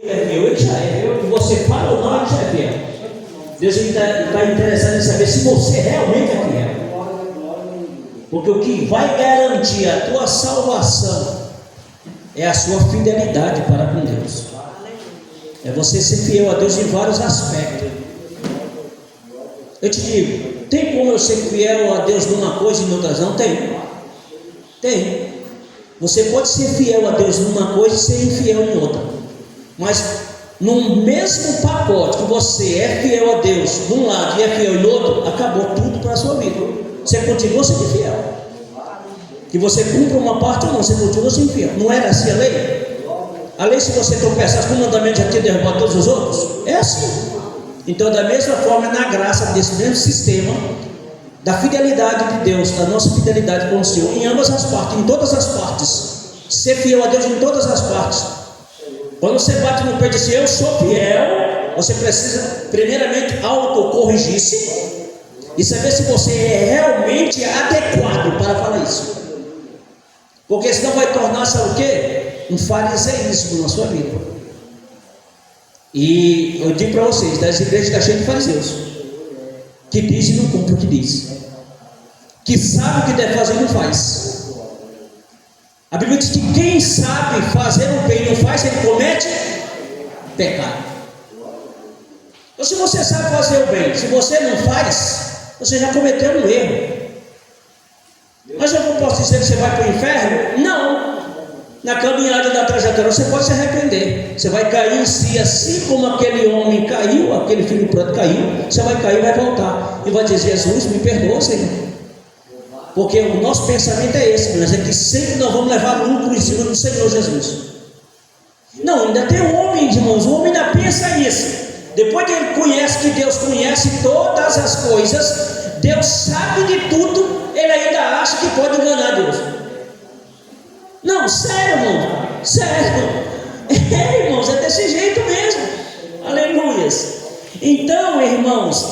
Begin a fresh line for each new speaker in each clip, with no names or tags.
Ele já é fiel. Você fala ou não, ele já é fiel. Deus está interessado em saber se você realmente é fiel. Porque o que vai garantir a tua salvação é a sua fidelidade para com Deus. É você ser fiel a Deus em vários aspectos. Eu te digo, tem como eu ser fiel a Deus numa coisa e em outras não? Tem. Você pode ser fiel a Deus numa coisa e ser infiel em outra. Mas no mesmo pacote que você é fiel a Deus de um lado e é fiel no outro, acabou tudo para a sua vida. Você continua sendo fiel. Que você cumpra uma parte ou não, você continua sendo fiel. Não era assim a lei? A lei, se você tropeçasse com o mandamento, já tinha derrubado todos os outros? É assim. Então, da mesma forma, na graça desse mesmo sistema, da fidelidade de Deus, da nossa fidelidade com o Senhor, em ambas as partes, em todas as partes, ser fiel a Deus em todas as partes. Quando você bate no pé e diz assim, eu sou fiel, você precisa primeiramente autocorrigir-se e saber se você é realmente adequado para falar isso. Porque senão vai tornar, sabe o quê? Um fariseísmo na sua vida. E eu digo para vocês, das igrejas está cheio de fariseus que diz e não cumpre o que diz, que sabe o que deve fazer e não faz. A Bíblia diz que quem sabe fazer o bem e não faz, ele comete pecado. Então, se você sabe fazer o bem, se você não faz, você já cometeu um erro. Mas eu não posso dizer que você vai para o inferno? Não. Na caminhada da trajetória você pode se arrepender. Você vai cair em si, assim como aquele homem caiu, aquele filho pródigo caiu. Você vai cair e vai voltar. E vai dizer, Jesus, me perdoa, Senhor. Porque o nosso pensamento é esse, mas é que sempre nós vamos levar lucro em cima do Senhor Jesus. Não, ainda tem um homem, irmãos, o homem ainda pensa isso. Depois que ele conhece que Deus conhece todas as coisas, Deus sabe de tudo, ele ainda acha que pode enganar Deus. Não, sério, irmão, sério. Irmãos, é desse jeito mesmo. Aleluias. Então, irmãos,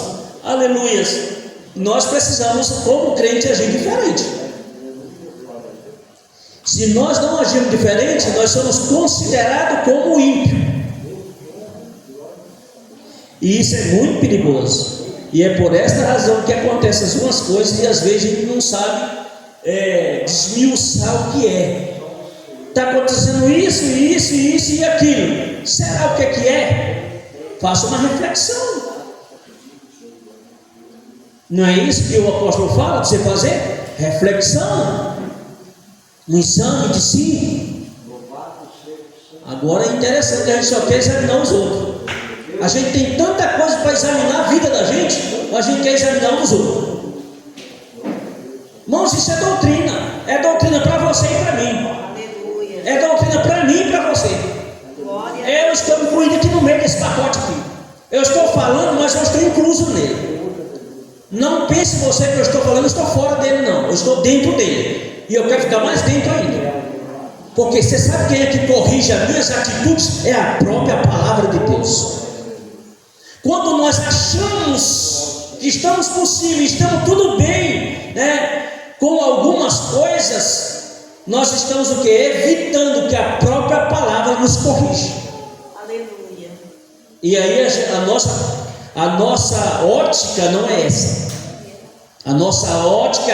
aleluias, nós precisamos, como crente, agir diferente. Se nós não agirmos diferente, nós somos considerados como ímpio. E isso é muito perigoso. E é por esta razão que acontecem as duas coisas e às vezes a gente não sabe desmiuçar o que é. Está acontecendo isso e aquilo. Será o que é? Faça uma reflexão. Não é isso que o apóstolo fala para você fazer? Reflexão. Um exame de si. Agora é interessante que a gente só quer examinar os outros. A gente tem tanta coisa para examinar a vida da gente, mas a gente quer examinar os outros. Irmãos, isso é doutrina. É doutrina para você e para mim. É doutrina para mim e para você. Eu estou incluído aqui no meio desse pacote aqui. Eu estou falando, mas eu estou incluso nele. Não pense você que eu estou falando, eu estou fora dele, não. Eu estou dentro dele. E eu quero ficar mais dentro ainda. Porque você sabe quem é que corrige as minhas atitudes? É a própria palavra de Deus. Quando nós achamos que estamos por cima, estamos tudo bem, com algumas coisas, nós estamos o que? Evitando que a própria palavra nos corrija. Aleluia. E aí a nossa ótica não é essa. A nossa ótica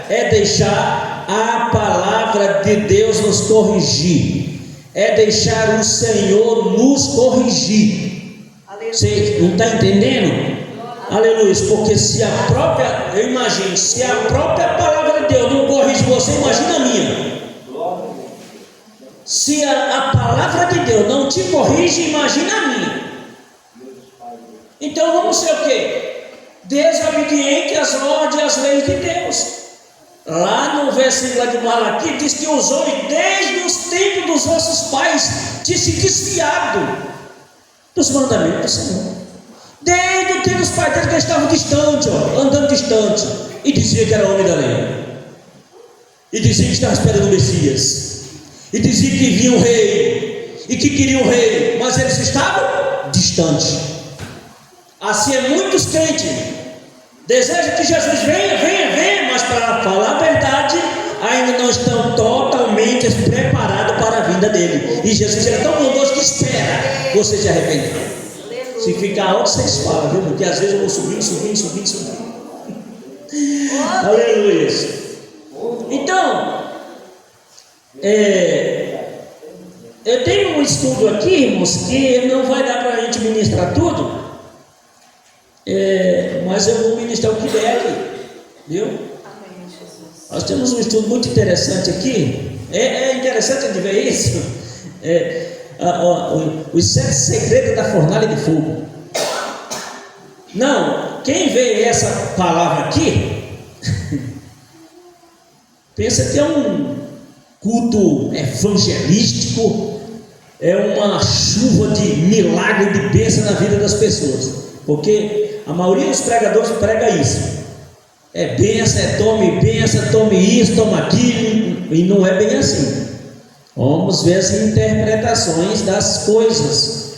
é deixar a palavra de Deus nos corrigir. É deixar o Senhor nos corrigir. Você não está entendendo? Aleluia. Porque se a própria, eu imagino, se a própria palavra de Deus não corrige você, imagina a minha. Se a palavra de Deus não te corrige, imagina a minha. Então vamos ser o quê? Desobediente às ordens e às leis de Deus. Lá no versículo de Malaquias diz que os homens desde os tempos dos nossos pais tinham se desviado dos mandamentos do Senhor. Desde o tempo dos pais deles que eles estavam distantes, andando distante, e dizia que era homem da lei, e dizia que estava esperando o Messias, e dizia que vinha o rei, e que queria o rei, mas eles estavam distantes. Assim é muitos crentes desejam que Jesus venha, mas para falar a verdade, ainda não estão totalmente preparados para a vinda dele. E Jesus era tão bondoso que espera você se arrepender. Se ficar alto, vocês falam, viu? Porque às vezes eu vou subindo. Aleluia. Então, eu tenho um estudo aqui, irmãos, que não vai dar para a gente ministrar tudo, mas eu vou ministrar o que der aqui, viu? Nós temos um estudo muito interessante aqui. É interessante de ver isso. Os 7 segredos da fornalha de fogo. Não, quem vê essa palavra aqui pensa que é um culto evangelístico, é uma chuva de milagre, de bênção na vida das pessoas, porque a maioria dos pregadores prega isso. É bênção, tome isso, toma aquilo, e não é bem assim. Vamos ver as interpretações das coisas.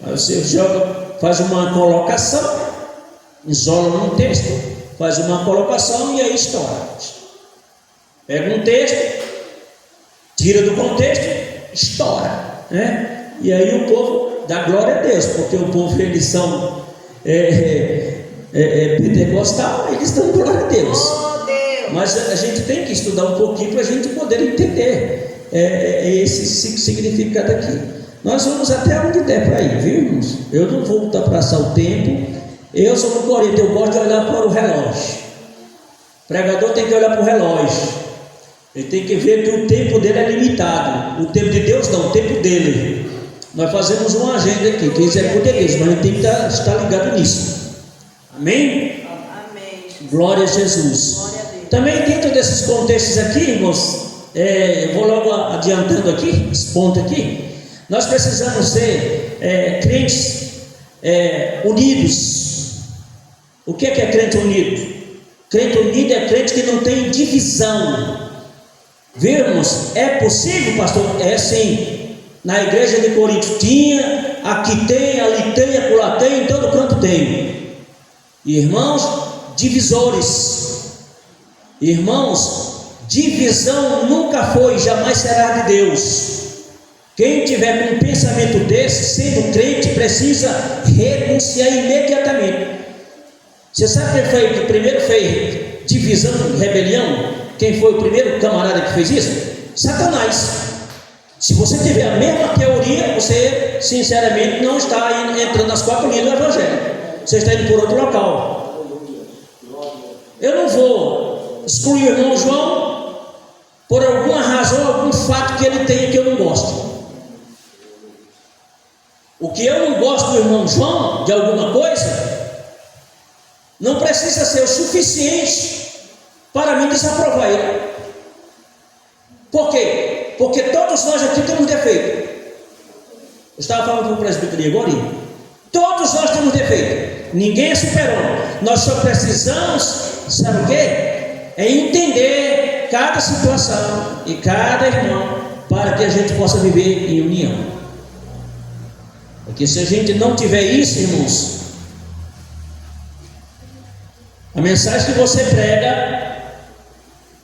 Você faz uma colocação, isola num texto, faz uma colocação e aí estoura. Pega um texto, tira do contexto, estoura, e aí o povo dá glória a Deus, porque o povo, eles são pentecostal, eles dão glória a Deus. Mas a gente tem que estudar um pouquinho para a gente poder entender esse significado aqui. Nós vamos até onde der para ir, viu, irmãos? Eu não vou passar o tempo. Eu sou no Corinto, eu gosto de olhar para o relógio. O pregador tem que olhar para o relógio. Ele tem que ver que o tempo dele é limitado. O tempo de Deus não, o tempo dele. Nós fazemos uma agenda aqui, que executa Deus, mas a gente tem que estar ligado nisso. Amém?
Amém.
Glória a Jesus.
Glória a Deus.
Também dentro desses contextos aqui, irmãos, eu vou logo adiantando aqui, esse ponto aqui. Nós precisamos ser crentes unidos. O que é crente unido? Crente unido é crente que não tem divisão. Vemos? É possível, pastor? É sim. Na igreja de Corinto tinha, aqui tem, ali tem, acolá tem, em todo canto tem. Irmãos, divisores. Irmãos, divisão nunca foi, jamais será de Deus. Quem tiver com um pensamento desse, sendo crente, precisa renunciar imediatamente. Você sabe quem foi que primeiro fez divisão, rebelião? Quem foi o primeiro camarada que fez isso? Satanás. Se você tiver a mesma teoria, você sinceramente não está entrando nas 4 linhas do Evangelho. Você está indo por outro local. Eu não vou excluir o irmão João por alguma razão, algum fato que ele tenha que eu não gosto. O que eu não gosto do irmão João, de alguma coisa, não precisa ser o suficiente para mim desaprovar ele. Por quê? Porque todos nós aqui temos defeito. Eu estava falando com o presbítero agora. Todos nós temos defeito. Ninguém é super-homem. Nós só precisamos, sabe o quê? É entender cada situação e cada irmão para que a gente possa viver em união. Porque se a gente não tiver isso, irmãos, a mensagem que você prega,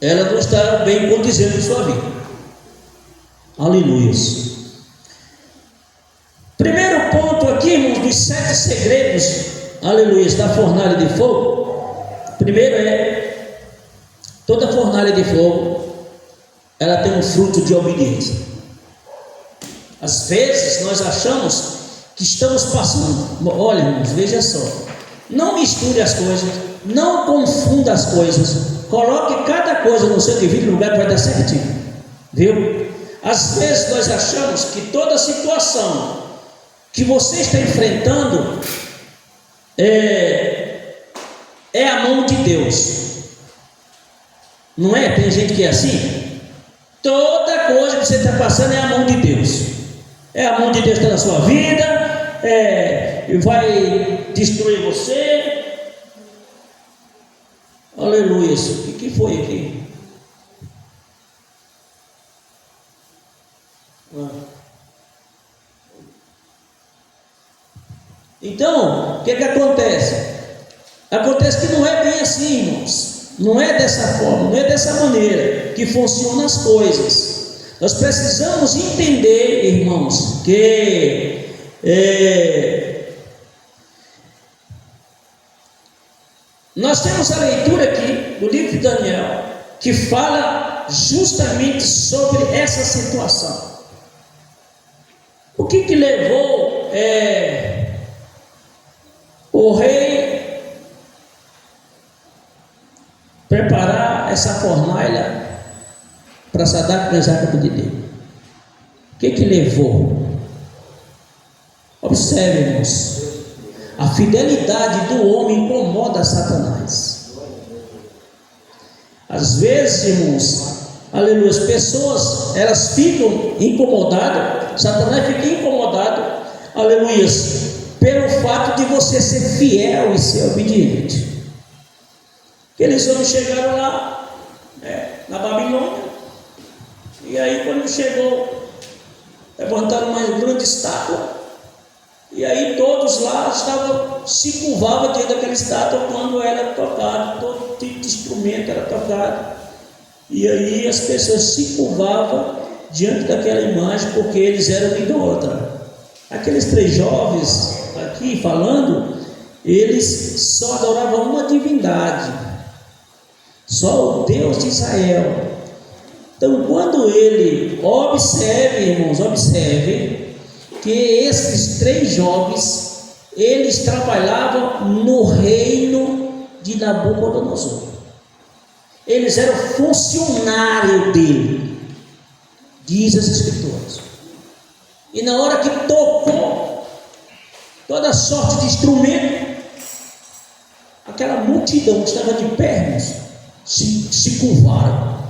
ela não está bem condizendo com sua vida. Aleluia. Primeiro ponto aqui, irmãos, dos 7 segredos, aleluia, da fornalha de fogo. Primeiro toda fornalha de fogo, ela tem um fruto de obediência. Às vezes nós achamos que estamos passando. Olha, irmãos, veja só. Não misture as coisas, não confunda as coisas. Coloque cada coisa no seu devido lugar que vai dar certinho. Viu? Às vezes nós achamos que toda situação que você está enfrentando é a mão de Deus. Não é? Tem gente que é assim. Toda coisa que você está passando é a mão de Deus. É a mão de Deus que está na sua vida. Vai destruir você. Aleluia. O que foi aqui? Então, o que acontece? Acontece que não é bem assim, irmãos. Não é dessa forma, não é dessa maneira que funcionam as coisas. Nós precisamos entender, irmãos, que nós temos a leitura aqui do livro de Daniel, que fala justamente sobre essa situação. O que levou o rei preparar essa fornalha para Sadraque, Mesaque e Abednego? O que levou? Observe, irmãos, a fidelidade do homem incomoda Satanás. Às vezes, irmãos, aleluia, as pessoas, elas ficam incomodadas, Satanás fica incomodado, aleluia, pelo fato de você ser fiel e ser obediente. Aqueles homens chegaram lá, na Babilônia, e aí quando chegou, levantaram uma grande estátua, e aí todos lá se curvavam diante daquela estátua quando era tocado, todo tipo de instrumento era tocado. E aí as pessoas se curvavam diante daquela imagem porque eles eram idólatras. Aqueles 3 jovens aqui falando, eles só adoravam uma divindade, só o Deus de Israel. Então quando ele, observe, irmãos, observe que esses 3 jovens, eles trabalhavam no reino de Nabucodonosor. Eles eram funcionários dele, diz as Escrituras. E na hora que tocou toda sorte de instrumento, aquela multidão que estava de pé, se curvaram,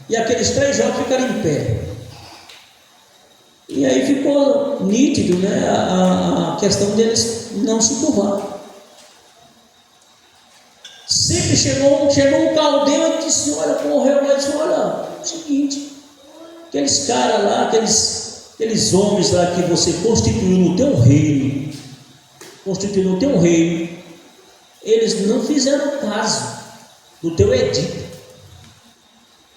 e aqueles 3 jovens ficaram em pé. E aí ficou nítido, né, a questão deles não se curvar. Sempre chegou um caldeu e disse: olha, correu lá e disse: olha, é o seguinte, aqueles caras lá, aqueles homens lá que você constituiu no teu reino, eles não fizeram caso do teu edito,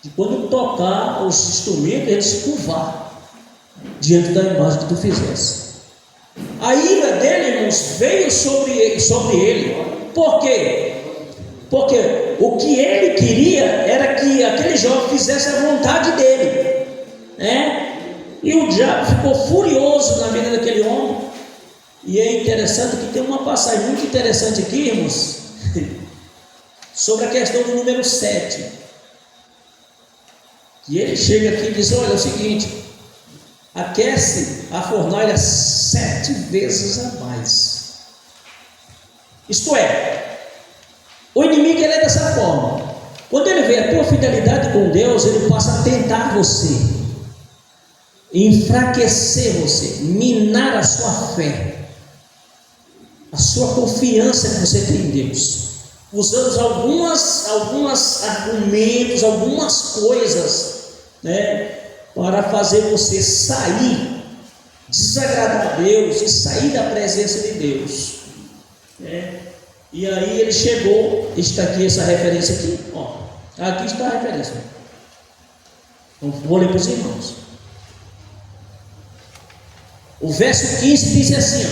de quando tocar os instrumentos, eles se curvar diante da imagem que tu fizesse. A ira dele, irmãos, veio sobre ele. Por quê? Porque o que ele queria era que aquele jovem fizesse a vontade dele, né? E o diabo ficou furioso na vida daquele homem. E é interessante que tem uma passagem muito interessante aqui, irmãos, sobre a questão do número 7. E ele chega aqui e diz: olha, é o seguinte, aquece a fornalha 7 vezes a mais. Isto é, o inimigo, ele é dessa forma. Quando ele vê a tua fidelidade com Deus, ele passa a tentar você, enfraquecer você, minar a sua fé, a sua confiança que você tem em Deus, usando alguns argumentos, algumas coisas, né, para fazer você sair, desagradar a Deus e sair da presença de Deus, né? E aí ele chegou, está aqui essa referência aqui, ó, aqui está a referência. Então, vou ler para os irmãos. O verso 15 diz assim,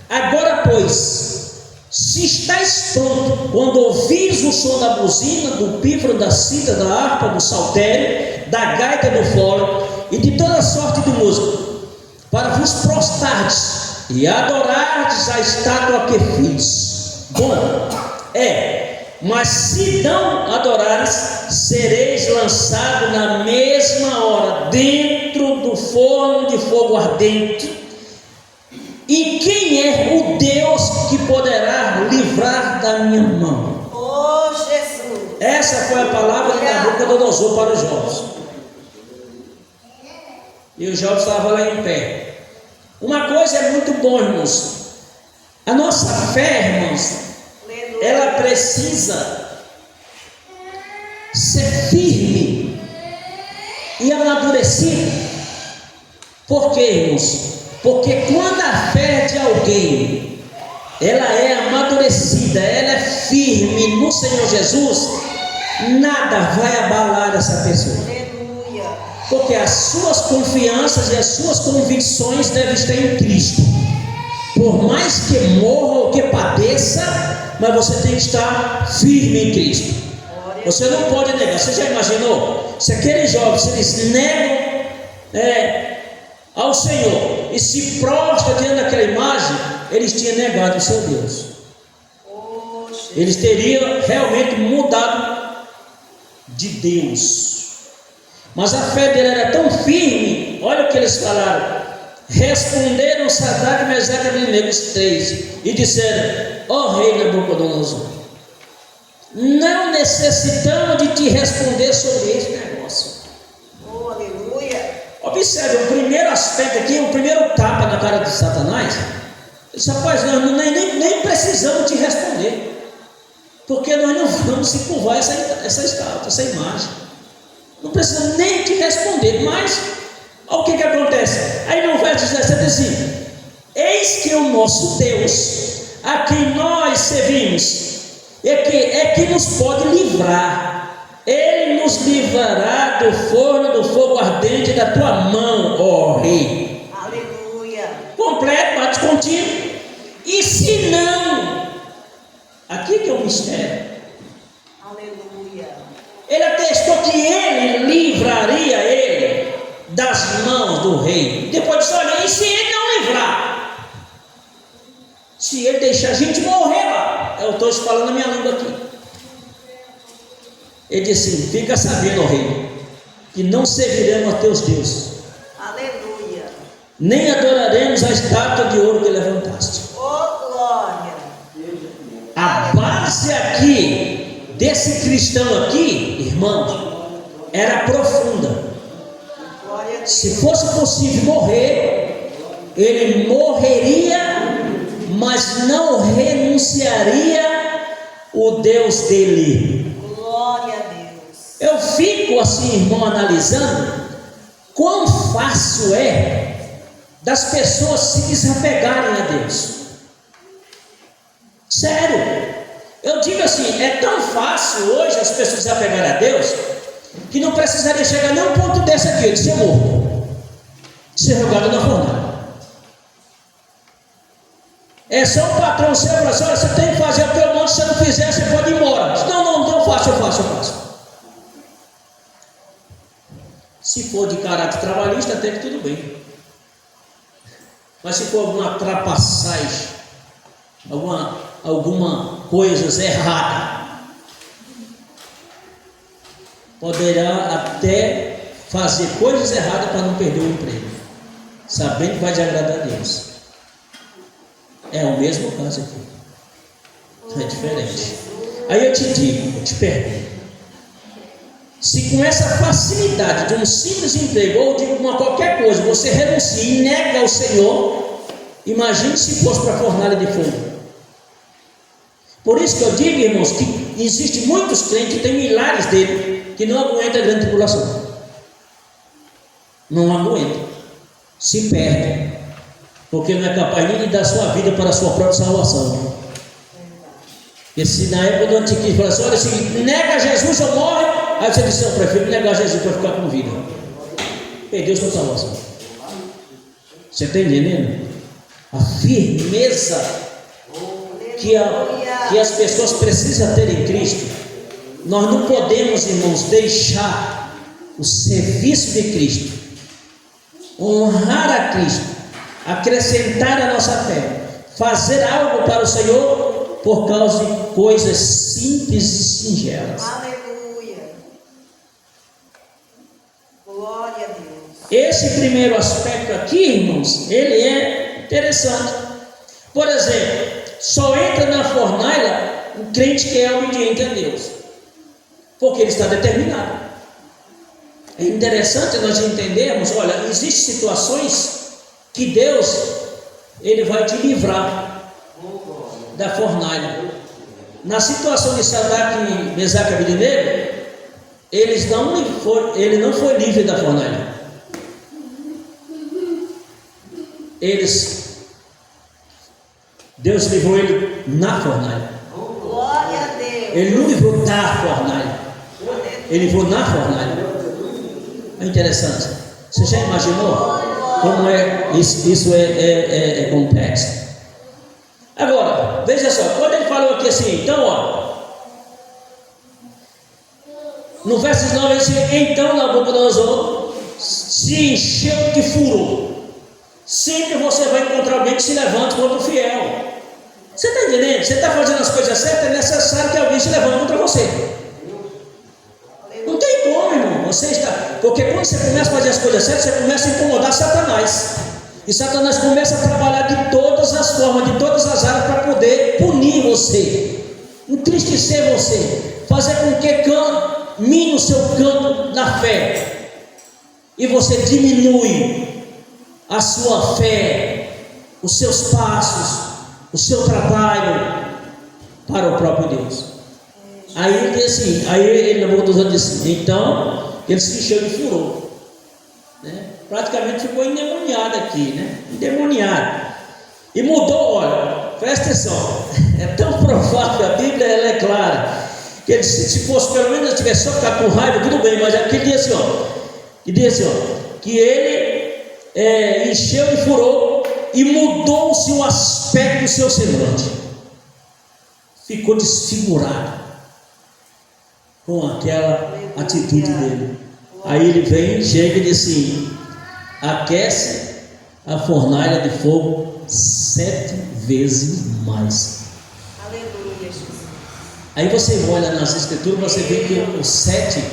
ó: agora, pois, se estáis pronto, quando ouvires o som da buzina, do pífaro, da cítara, da harpa, do saltério, da gaita, do fole e de toda sorte de música, para vos prostardes e adorardes a estátua que fiz. Bom, mas se não adorares, sereis lançado na mesma hora dentro do forno de fogo ardente. E quem é o Deus que poderá livrar da minha mão?
Oh, Jesus!
Essa foi a palavra de Nabucodonosor para os jovens. E os jovens estavam lá em pé. Uma coisa é muito bom, irmãos. A nossa fé, irmãos, ela precisa ser firme e amadurecida. Por quê, irmãos? Porque quando a fé de alguém ela é amadurecida, ela é firme no Senhor Jesus, nada vai abalar essa pessoa.
Aleluia.
Porque as suas confianças e as suas convicções devem estar em Cristo. Por mais que morra ou que padeça, mas você tem que estar firme em Cristo. Você não pode negar. Você já imaginou? Se aqueles jovens, eles negam ao Senhor e se prostram diante daquela imagem, eles tinham negado o seu Deus. Eles teriam realmente mudado de Deus. Mas a fé dele era tão firme. Olha o que eles falaram. Responderam Sadraque, Mesaque e Abednego, os três, e disseram: ó rei Nabucodonosor, não necessitamos de te responder sobre esse negócio.
Oh, aleluia.
Observe o primeiro aspecto aqui, o primeiro tapa na cara de Satanás. Ele disse: rapaz, nós nem precisamos te responder, porque nós não vamos se curvar essa estátua, essa imagem. Não precisamos nem te responder. Mas olha o que acontece. Aí no verso 17 diz assim: eis que o nosso Deus, a quem nós servimos, é que nos pode livrar. Ele nos livrará do forno do fogo ardente da tua mão, ó rei.
Aleluia.
Completo, bate contigo. E se não, aqui que é o mistério.
Aleluia.
Ele atestou que ele livraria ele das mãos do rei. Depois disse: olha, e se ele não livrar? Se ele deixar a gente morrer lá. Eu estou falando a minha língua aqui. Ele disse assim: fica sabendo, ó rei, que não serviremos a teus deuses.
Aleluia.
Nem adoraremos a estátua de ouro que levantaste.
Oh, glória.
A base aqui desse cristão aqui, irmãos, era profunda. Se fosse possível morrer, ele morreria, mas não renunciaria o Deus dele.
Glória a Deus.
Eu fico assim, irmão, analisando quão fácil é das pessoas se desapegarem a Deus. Sério, eu digo assim, é tão fácil hoje as pessoas se desapegarem a Deus, que não precisaria chegar nem um ponto desse aqui, de ser morto, de ser jogado na fornalha. É só um patrão seu falar assim: olha, você tem que fazer o que eu mando, se você não fizer, você pode ir embora. Não, eu faço. Se for de caráter trabalhista, até que tudo bem. Mas se for alguma trapaçagem, alguma coisa errada, poderá até fazer coisas erradas para não perder o emprego, sabendo que vai desagradar a Deus. É o mesmo caso aqui, é diferente. Aí eu te digo, eu te pergunto: se com essa facilidade de um simples emprego ou de qualquer coisa você renuncia e nega ao Senhor, imagine se fosse para a fornalha de fogo. Por isso que eu digo, irmãos, que existem muitos crentes que têm milhares dele, que não aguentam a grande tribulação. Não aguentam, se perdem, porque não é capaz nem de dar sua vida para a sua própria salvação. Porque se na época do anticristo fala assim: olha, se nega Jesus ou morre, aí você diz: eu prefiro negar Jesus para ficar com vida. Perdeu sua salvação. Você está entendendo? A firmeza que as pessoas precisam ter em Cristo. Nós não podemos, irmãos, deixar o serviço de Cristo, honrar a Cristo, acrescentar a nossa fé, fazer algo para o Senhor por causa de coisas simples e singelas.
Aleluia. Glória a Deus.
Esse primeiro aspecto aqui, irmãos, ele é interessante. Por exemplo, só entra na fornalha um crente que é obediente a Deus, porque ele está determinado. É interessante nós entendermos: olha, existem situações que Deus, ele vai te livrar da fornalha. Na situação de Sadraque, Mesaque e Abednego, ele não foi livre da fornalha. Deus livrou ele na fornalha.
Glória a Deus.
Ele não livrou da fornalha. ele voa na fornalha. É interessante. Você já imaginou como isso é complexo? Agora, veja só, quando ele falou aqui assim, então, ó, no verso 9 ele diz: então Nabucodonosor se encheu de furor. Sempre você vai encontrar alguém que se levante contra o fiel. Você está entendendo? Você está fazendo as coisas certas, é necessário que alguém se levante contra você. Não tem como, irmão. Você está... Porque quando você começa a fazer as coisas certas, você começa a incomodar Satanás. E Satanás começa a trabalhar de todas as formas, de todas as áreas, para poder punir você, entristecer você, fazer com que mine o seu campo na fé. E você diminui a sua fé, os seus passos, o seu trabalho para o próprio Deus. Aí ele diz assim, aí ele Nabucodonosor disse, então ele se encheu de furor, né? Praticamente ficou endemoniado aqui, né? Endemoniado. E mudou, olha, presta atenção, é tão provável, a Bíblia ela é clara, que ele disse, se fosse pelo menos tivesse só ficado com raiva, tudo bem, mas aqui diz assim, que ele encheu de furor e mudou-se o aspecto do seu semblante, ficou desfigurado com aquela atitude dele. Aí ele vem, chega e diz assim, aquece a fornalha de fogo 7 vezes mais.
Aleluia, Jesus.
Aí você olha nas escrituras, você vê que o 7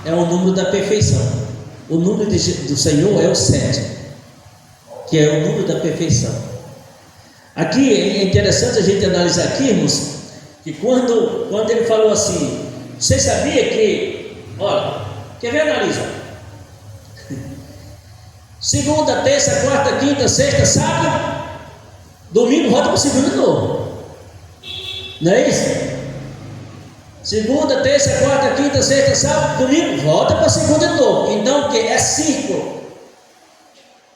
é o número da perfeição. O número do Senhor é o 7, que é o número da perfeição. Aqui é interessante a gente analisar aqui, irmãos, que quando ele falou assim, você sabia que, olha, quer ver? Analisa. Segunda, terça, quarta, quinta, sexta, sábado, domingo, volta para o segundo de novo. Não é isso? Segunda, terça, quarta, quinta, sexta, sábado, domingo, volta para a segunda de novo. Então o que? É círculo.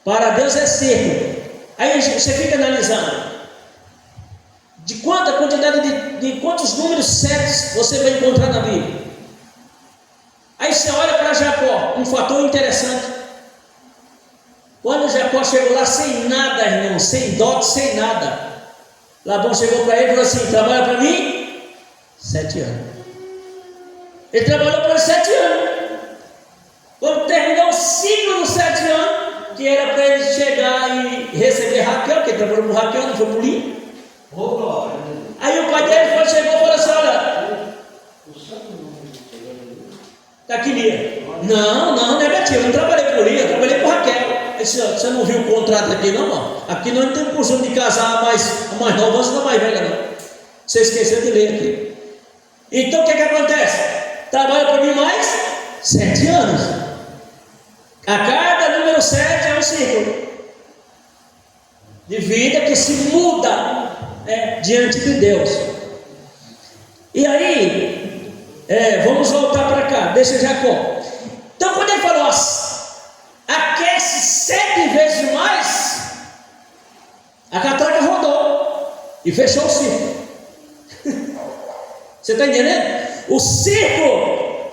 Para Deus é círculo. Aí você fica analisando. De quanta quantidade de quantos números 7 você vai encontrar na Bíblia? Aí você olha para Jacó, um fator interessante. Quando Jacó chegou lá sem nada, irmão, sem dote, sem nada, Labão chegou para ele e falou assim: trabalha para mim 7 anos. Ele trabalhou por 7 anos. Quando terminou o ciclo dos 7 anos, que era para ele chegar e receber Raquel, que ele trabalhou por Raquel, não foi por Lia. Aí o pai dele chegou e falou assim: olha, está aqui Lia. Não, negativo, eu não trabalhei por Lia, eu trabalhei por Raquel. Ele disse: você não viu o contrato aqui não, ó? Aqui nós não temos costume de casar a mais nova, você não a mais velha não. Você esqueceu de ler aqui. Então o que acontece? Trabalha para mim mais 7 anos. A cada número 7 é um ciclo de vida que se muda diante de Deus. E aí, vamos voltar para cá. Deixa Jacó. Então, quando ele falou aquece 7 vezes mais, a catraca rodou e fechou o ciclo. Você está entendendo? O ciclo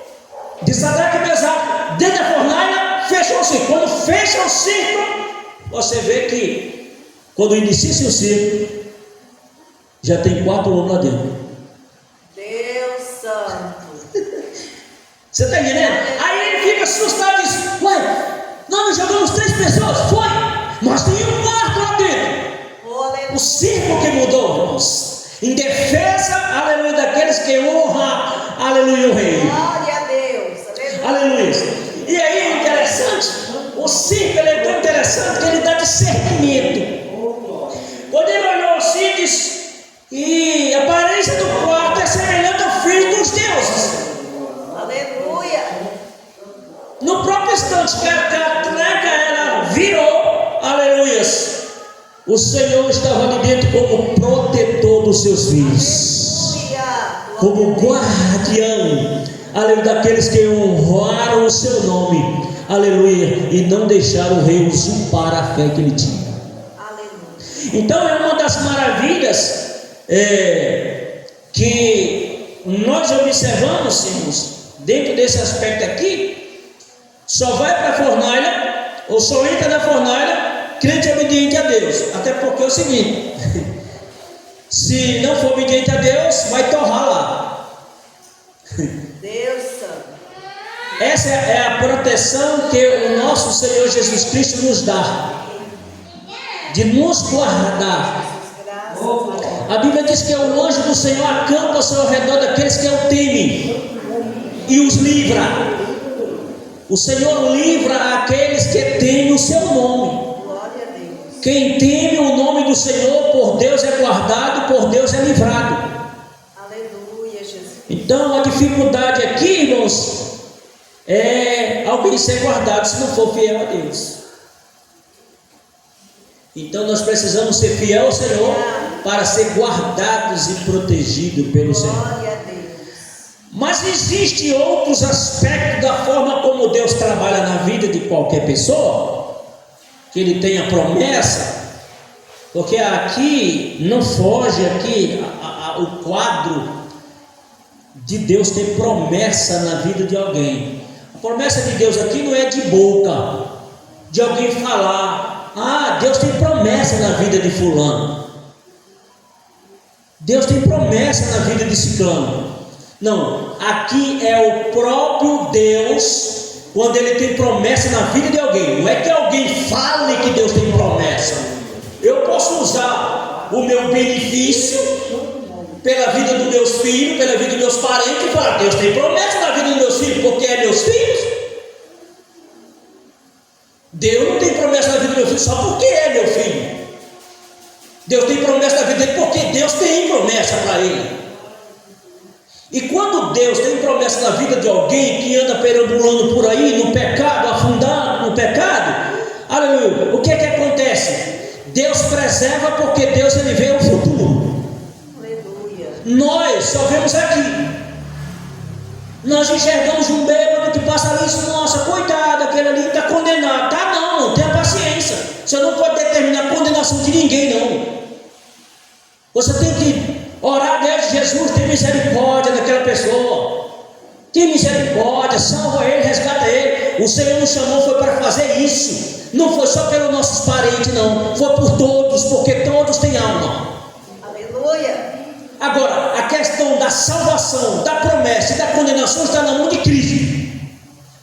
de Sadraque e Mesaque dentro da fornalha fechou o ciclo. Quando fecha o ciclo, você vê que quando inicia o ciclo, já tem 4 homens lá dentro.
Deus santo.
Você está entendendo? Aí ele fica assustado e diz: ué, nós jogamos 3 pessoas, foi, mas tem um quarto lá dentro. O ciclo que mudou, irmãos, em defesa, aleluia, daqueles que honram, aleluia, o rei.
Glória a Deus,
aleluia. E aí, interessante, o ciclo é tão interessante que ele dá discernimento. Quando ele olhou assim, diz: e a aparência do quarto é semelhante ao filho dos deuses.
Aleluia.
No próprio instante que a catraca ela virou, aleluia, o Senhor estava ali dentro como protetor dos seus filhos, como guardião, aleluia, daqueles que honraram o seu nome, aleluia, e não deixaram o rei usurpar a fé que ele tinha. Aleluia. Então é uma das maravilhas que nós observamos, irmãos, dentro desse aspecto aqui, só vai para a fornalha, ou só entra na fornalha, crente obediente a Deus. Até porque é o seguinte, se não for obediente a Deus, vai torrar lá.
Deus Santo.
Essa é a proteção que o nosso Senhor Jesus Cristo nos dá, de nos guardar. A Bíblia diz que o anjo do Senhor acampa-se ao redor daqueles que o temem e os livra. O Senhor livra aqueles que temem o seu nome.
Glória a Deus.
Quem teme o nome do Senhor, por Deus é guardado, por Deus é livrado.
Aleluia, Jesus.
Então a dificuldade aqui, irmãos, é alguém ser guardado se não for fiel a Deus. Então nós precisamos ser fiel ao Senhor para ser guardados e protegidos pelo Senhor.
Glória a Deus.
Mas existem outros aspectos da forma como Deus trabalha na vida de qualquer pessoa, que Ele tem a promessa, porque aqui não foge aqui o quadro de Deus ter promessa na vida de alguém. A promessa de Deus aqui não é de boca, de alguém falar: ah, Deus tem promessa na vida de fulano, Deus tem promessa na vida de ciclano. Não, aqui é o próprio Deus, quando Ele tem promessa na vida de alguém. Não é que alguém fale que Deus tem promessa. Eu posso usar o meu benefício pela vida dos meus filhos, pela vida dos meus parentes, e falar: Deus tem promessa na vida dos meus filhos, porque é meus filhos. Deus não tem promessa na vida do meu filho só porque é meu filho. Deus tem promessa na vida dele porque Deus tem promessa para ele. E quando Deus tem promessa na vida de alguém que anda perambulando por aí no pecado, afundado no pecado, aleluia, o que é que acontece? Deus preserva, porque Deus ele vê o futuro.
Aleluia.
Nós só vemos aqui. Nós enxergamos um bêbado que passa ali, nossa, coitado, aquele ali está condenado. Tá, não, tenha paciência. Você não pode determinar a condenação de ninguém, não. Você tem que orar a Deus: Jesus, tem misericórdia daquela pessoa. Tem misericórdia, salva ele, resgata ele. O Senhor nos chamou foi para fazer isso. Não foi só pelos nossos parentes, não. Foi por todos, porque todos têm alma.
Aleluia.
Agora, a questão da salvação, da promessa e da condenação está na mão de Cristo.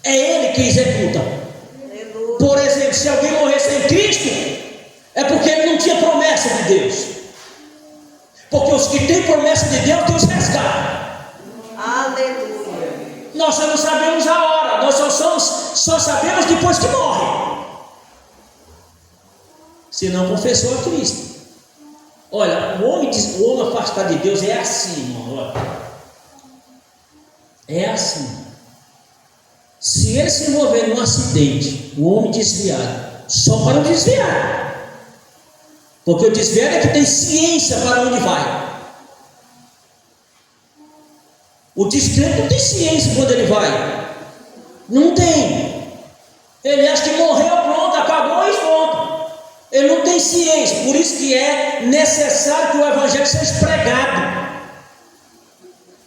É Ele que executa.
Aleluia.
Por exemplo, se alguém morrer sem Cristo, é porque ele não tinha promessa de Deus. Porque os que têm promessa de Deus, Deus resgata.
Aleluia.
Nós só não sabemos a hora, nós só sabemos depois que morre. Se não confessou a Cristo. Olha, o homem afastado de Deus é assim, irmão. Olha. É assim. Se ele se envolver num acidente, o homem desviado, só para o desviar. Porque o desviado é que tem ciência para onde vai. O descrente não tem ciência quando ele vai. Não tem. Ele acha que morreu, pronto, acabou e pronto. Ele não tem ciência. Por isso que é necessário que o evangelho seja pregado.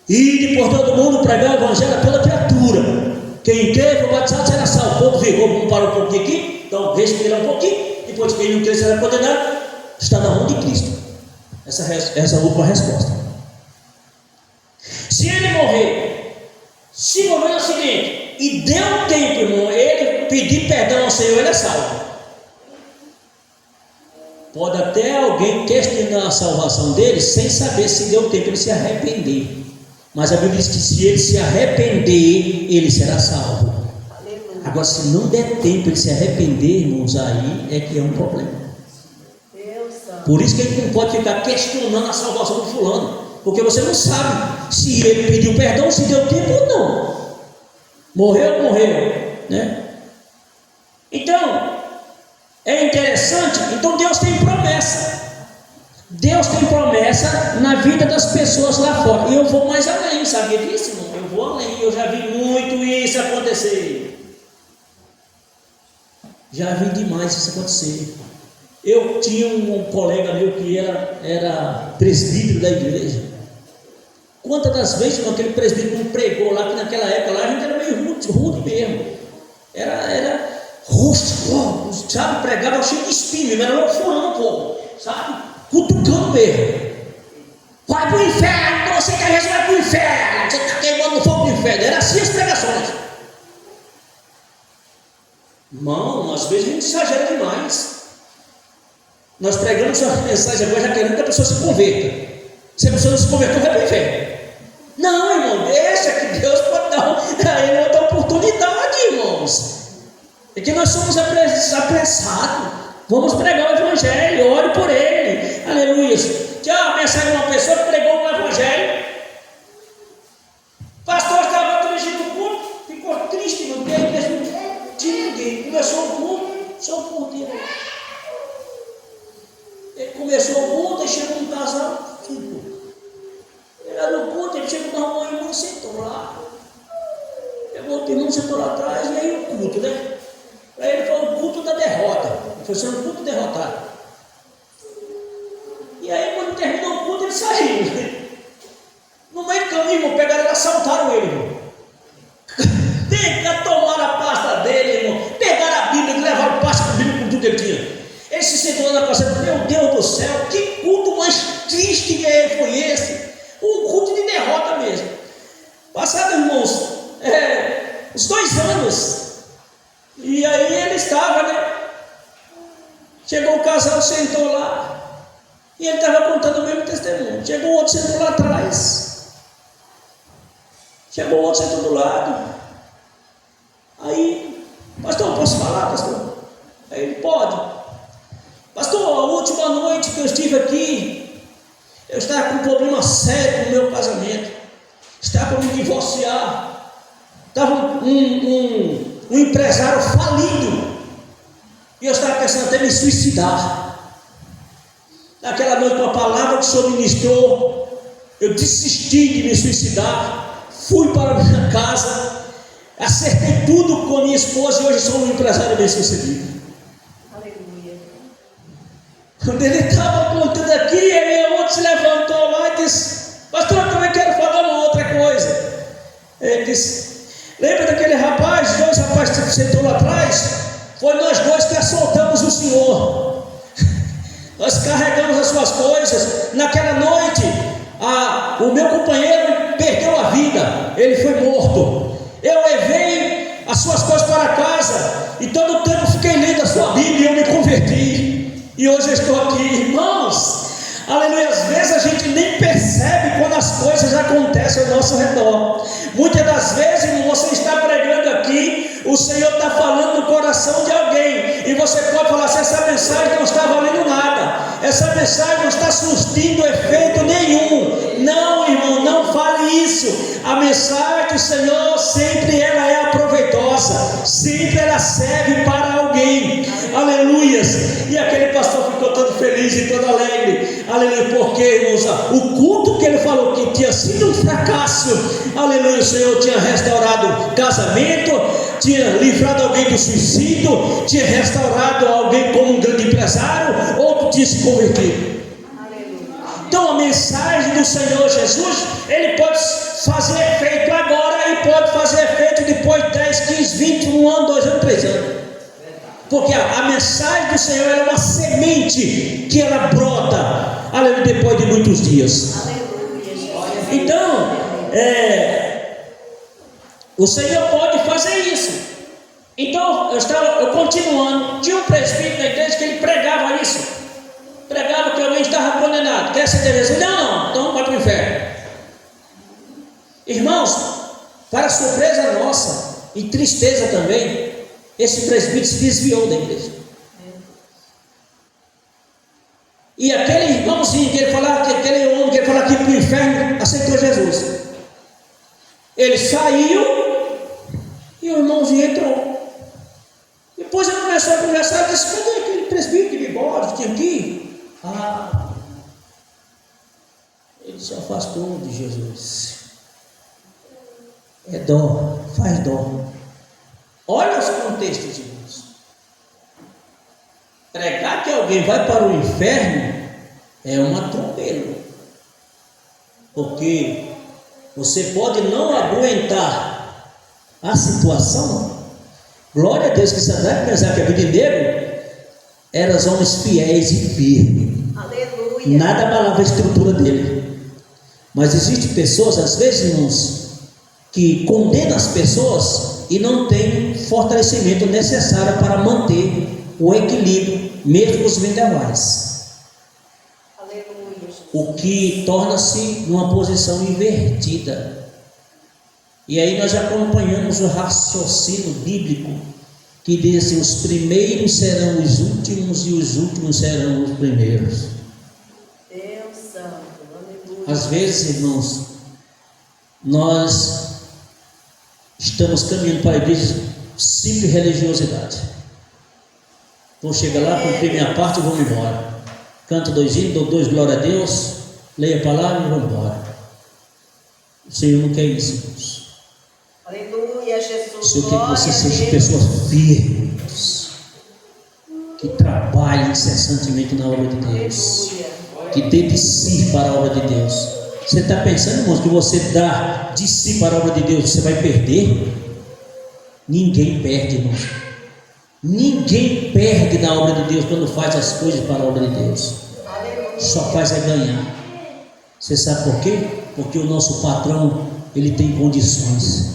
E por todo mundo pregar o evangelho a toda criatura. Quem crê for batizado será salvo. O povo ficou, vamos parar um pouquinho aqui. Então respirar um pouquinho. Depois quem não crê será condenado. Está na mão de Cristo. Essa é a última resposta. Se ele morrer, se morrer no acidente e deu tempo, irmão, ele pedir perdão ao Senhor, ele é salvo. Pode até alguém questionar a salvação dele sem saber se deu tempo ele se arrepender. Mas a Bíblia diz que se ele se arrepender, ele será salvo.
Aleluia.
Agora, se não der tempo ele se arrepender, irmãos, aí é que é um problema.
Deus Santo.
Por isso que a gente não pode ficar questionando a salvação do fulano, porque você não sabe se ele pediu perdão, se deu tempo ou não. Morreu, né? Então, é interessante. Então Deus tem promessa. Deus tem promessa na vida das pessoas lá fora. E eu vou mais além, sabia disso, irmão? Eu vou além. Eu já vi muito isso acontecer. Já vi demais isso acontecer. Eu tinha um colega meu que era presbítero da igreja. Quantas das vezes, irmão, aquele presbítero pregou lá, que naquela época lá a gente era meio rude mesmo. Era rústico, sabe? Pregava cheio de espinho, era logo furando o povo, sabe? Cutucando mesmo. Vai pro inferno, você que às vezes vai pro inferno, você está queimando no fogo do inferno. Era assim as pregações. Irmão, às vezes a gente exagera demais. Nós pregamos uma mensagem agora já querendo que a pessoa se converta. Se a pessoa não se converter, vai para o inferno. Não, irmão, deixa que Deus pode dar a ele outra oportunidade, irmãos. É que nós somos apressados. Vamos pregar o Evangelho, ore por ele. Aleluia. Tinha uma mensagem de uma pessoa que pregou o Evangelho. O pastor estava dirigindo o culto, ficou triste, não tem igreja, não tinha ninguém. Começou o culto, só o culto. Ele começou o culto e chegou um casal. Ele era no culto, ele chegou na mão, o irmão sentou lá. Pegou outro irmão, sentou lá atrás, e aí o culto, né? Aí ele foi o culto da derrota. Ele foi sendo o culto derrotado. E aí, quando terminou o culto, ele saiu. No meio do caminho, irmão, pegaram e assaltaram ele, irmão. Tomaram a pasta dele, irmão. Pegaram a Bíblia e levaram pasta com a Bíblia com tudo que ele tinha. Ele se sentou lá na pasta, meu Deus do céu, que culto mais triste foi esse? Um culto de derrota mesmo. Passado, irmãos, uns 2 anos. E aí ele estava, né? Chegou o casal, sentou lá. E ele estava contando o mesmo testemunho. Chegou o outro, sentou lá atrás. Chegou o outro, sentou do lado. Aí, pastor, posso falar, pastor? Aí ele, pode. Pastor, a última noite que eu estive aqui, eu estava com um problema sério no meu casamento. Estava para me divorciar. Estava um empresário falido. E eu estava pensando até me suicidar. Naquela noite, com a palavra que o Senhor ministrou, eu desisti de me suicidar. Fui para a minha casa. Acertei tudo com a minha esposa e hoje sou um empresário bem sucedido.
Aleluia.
Quando ele estava contando aqui, aí o outro se levantou lá e disse: pastor, eu também quero falar uma outra coisa. Ele disse: lembra daquele rapaz, 2 rapazes que sentou lá atrás? Foi nós 2 que assaltamos o senhor. Nós carregamos as suas coisas. Naquela noite, o meu companheiro perdeu a vida, ele foi morto. Eu levei as suas coisas para casa e todo o tempo fiquei lendo a sua Bíblia e eu me converti. E hoje eu estou aqui, irmãos. Aleluia. Às vezes a gente nem percebe quando as coisas acontecem ao nosso redor. Muitas das vezes, irmão, você está pregando aqui, o Senhor está falando no coração de alguém, e você pode falar assim: essa mensagem não está valendo nada, essa mensagem não está surtindo efeito nenhum. Não, irmão, não fale isso. A mensagem do Senhor sempre ela é aproveitosa, sempre ela serve para alguém. Aleluias. E aquele pastor ficou todo feliz e todo alegre. Aleluia. Porque, irmãos, o culto que ele falou que tinha sido um fracasso, aleluia, o Senhor tinha restaurado casamento, tinha livrado alguém do suicídio, tinha restaurado alguém como um grande empresário, outro tinha se convertido. Então a mensagem do Senhor Jesus, ele pode fazer efeito agora e pode fazer efeito depois de 10, 15, 20, 1 ano, 2 anos, 3 anos. Porque a mensagem do Senhor é uma semente que ela brota, aleluia, depois de muitos dias. Então, o Senhor pode fazer isso. Então, eu continuando, tinha um presbítero da igreja que ele pregava isso. Pregava que alguém estava condenado. Quer ser Jesus? Não, então vai para o inferno. Irmãos, para surpresa nossa e tristeza também, esse presbítero se desviou da igreja. E aquele irmãozinho que ele falava, aquele homem que ele falava que ia para o inferno, aceitou Jesus. Ele saiu e o irmãozinho entrou. Depois ele começou a conversar e disse: cadê aquele presbítero de bigode que tinha aqui? Ele se afastou de Jesus. É dó, faz dó. Olha os contextos, irmãos. Pregar que alguém vai para o inferno é um atropelo. Porque Você pode não aguentar a situação. Glória a Deus que Sadraque, Mesaque e Abednego eram homens fiéis e firmes.
Aleluia.
Nada abalava a estrutura dele. Mas existem pessoas, às vezes, irmãos, que condenam as pessoas e não têm fortalecimento necessário para manter o equilíbrio, mesmo com os vendavais.
Aleluia.
O que torna-se numa posição invertida. E aí nós acompanhamos o raciocínio bíblico que diz assim: os primeiros serão os últimos e os últimos serão os primeiros.
Deus Santo, aleluia.
Às vezes, irmãos, nós estamos caminhando para a igreja simples religiosidade. Vou chegar lá, cumprir minha parte e vou embora. Canto 2 hinos, dou 2 glória a Deus, leio a palavra e vou embora. O Senhor não quer isso, irmãos.
Aleluia, Jesus.
O Senhor quer que
Glória
você
a
seja
Deus.
pessoas firmes, que trabalhem incessantemente na obra de Deus,
Aleluia.
que dê de si para a obra de Deus. Você está pensando, irmãos, que você dá de si para a obra de Deus, você vai perder? Ninguém perde, irmãos. Ninguém perde na obra de Deus quando faz as coisas para a obra de Deus.
Aleluia.
Só faz é ganhar. Você sabe por quê? Porque o nosso patrão, ele tem condições.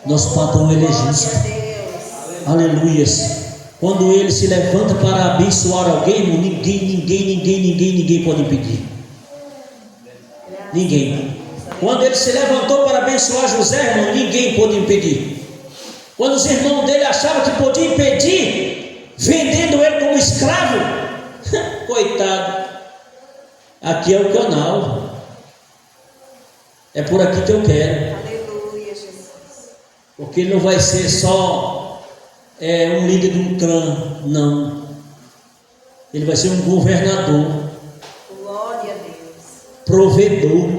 Nosso patrão, ele é justo.
Glória a Deus.
Aleluias. Quando ele se levanta para abençoar alguém, irmão, ninguém pode impedir. Ninguém. Quando ele se levantou para abençoar José, irmão, ninguém pôde impedir. Quando os irmãos dele achavam que podia impedir, vendendo ele como escravo, coitado, aqui é o canal, é por aqui que eu quero,
Aleluia, Jesus.
porque ele não vai ser só um líder de um clã, não, ele vai ser um governador,
Glória a Deus.
provedor,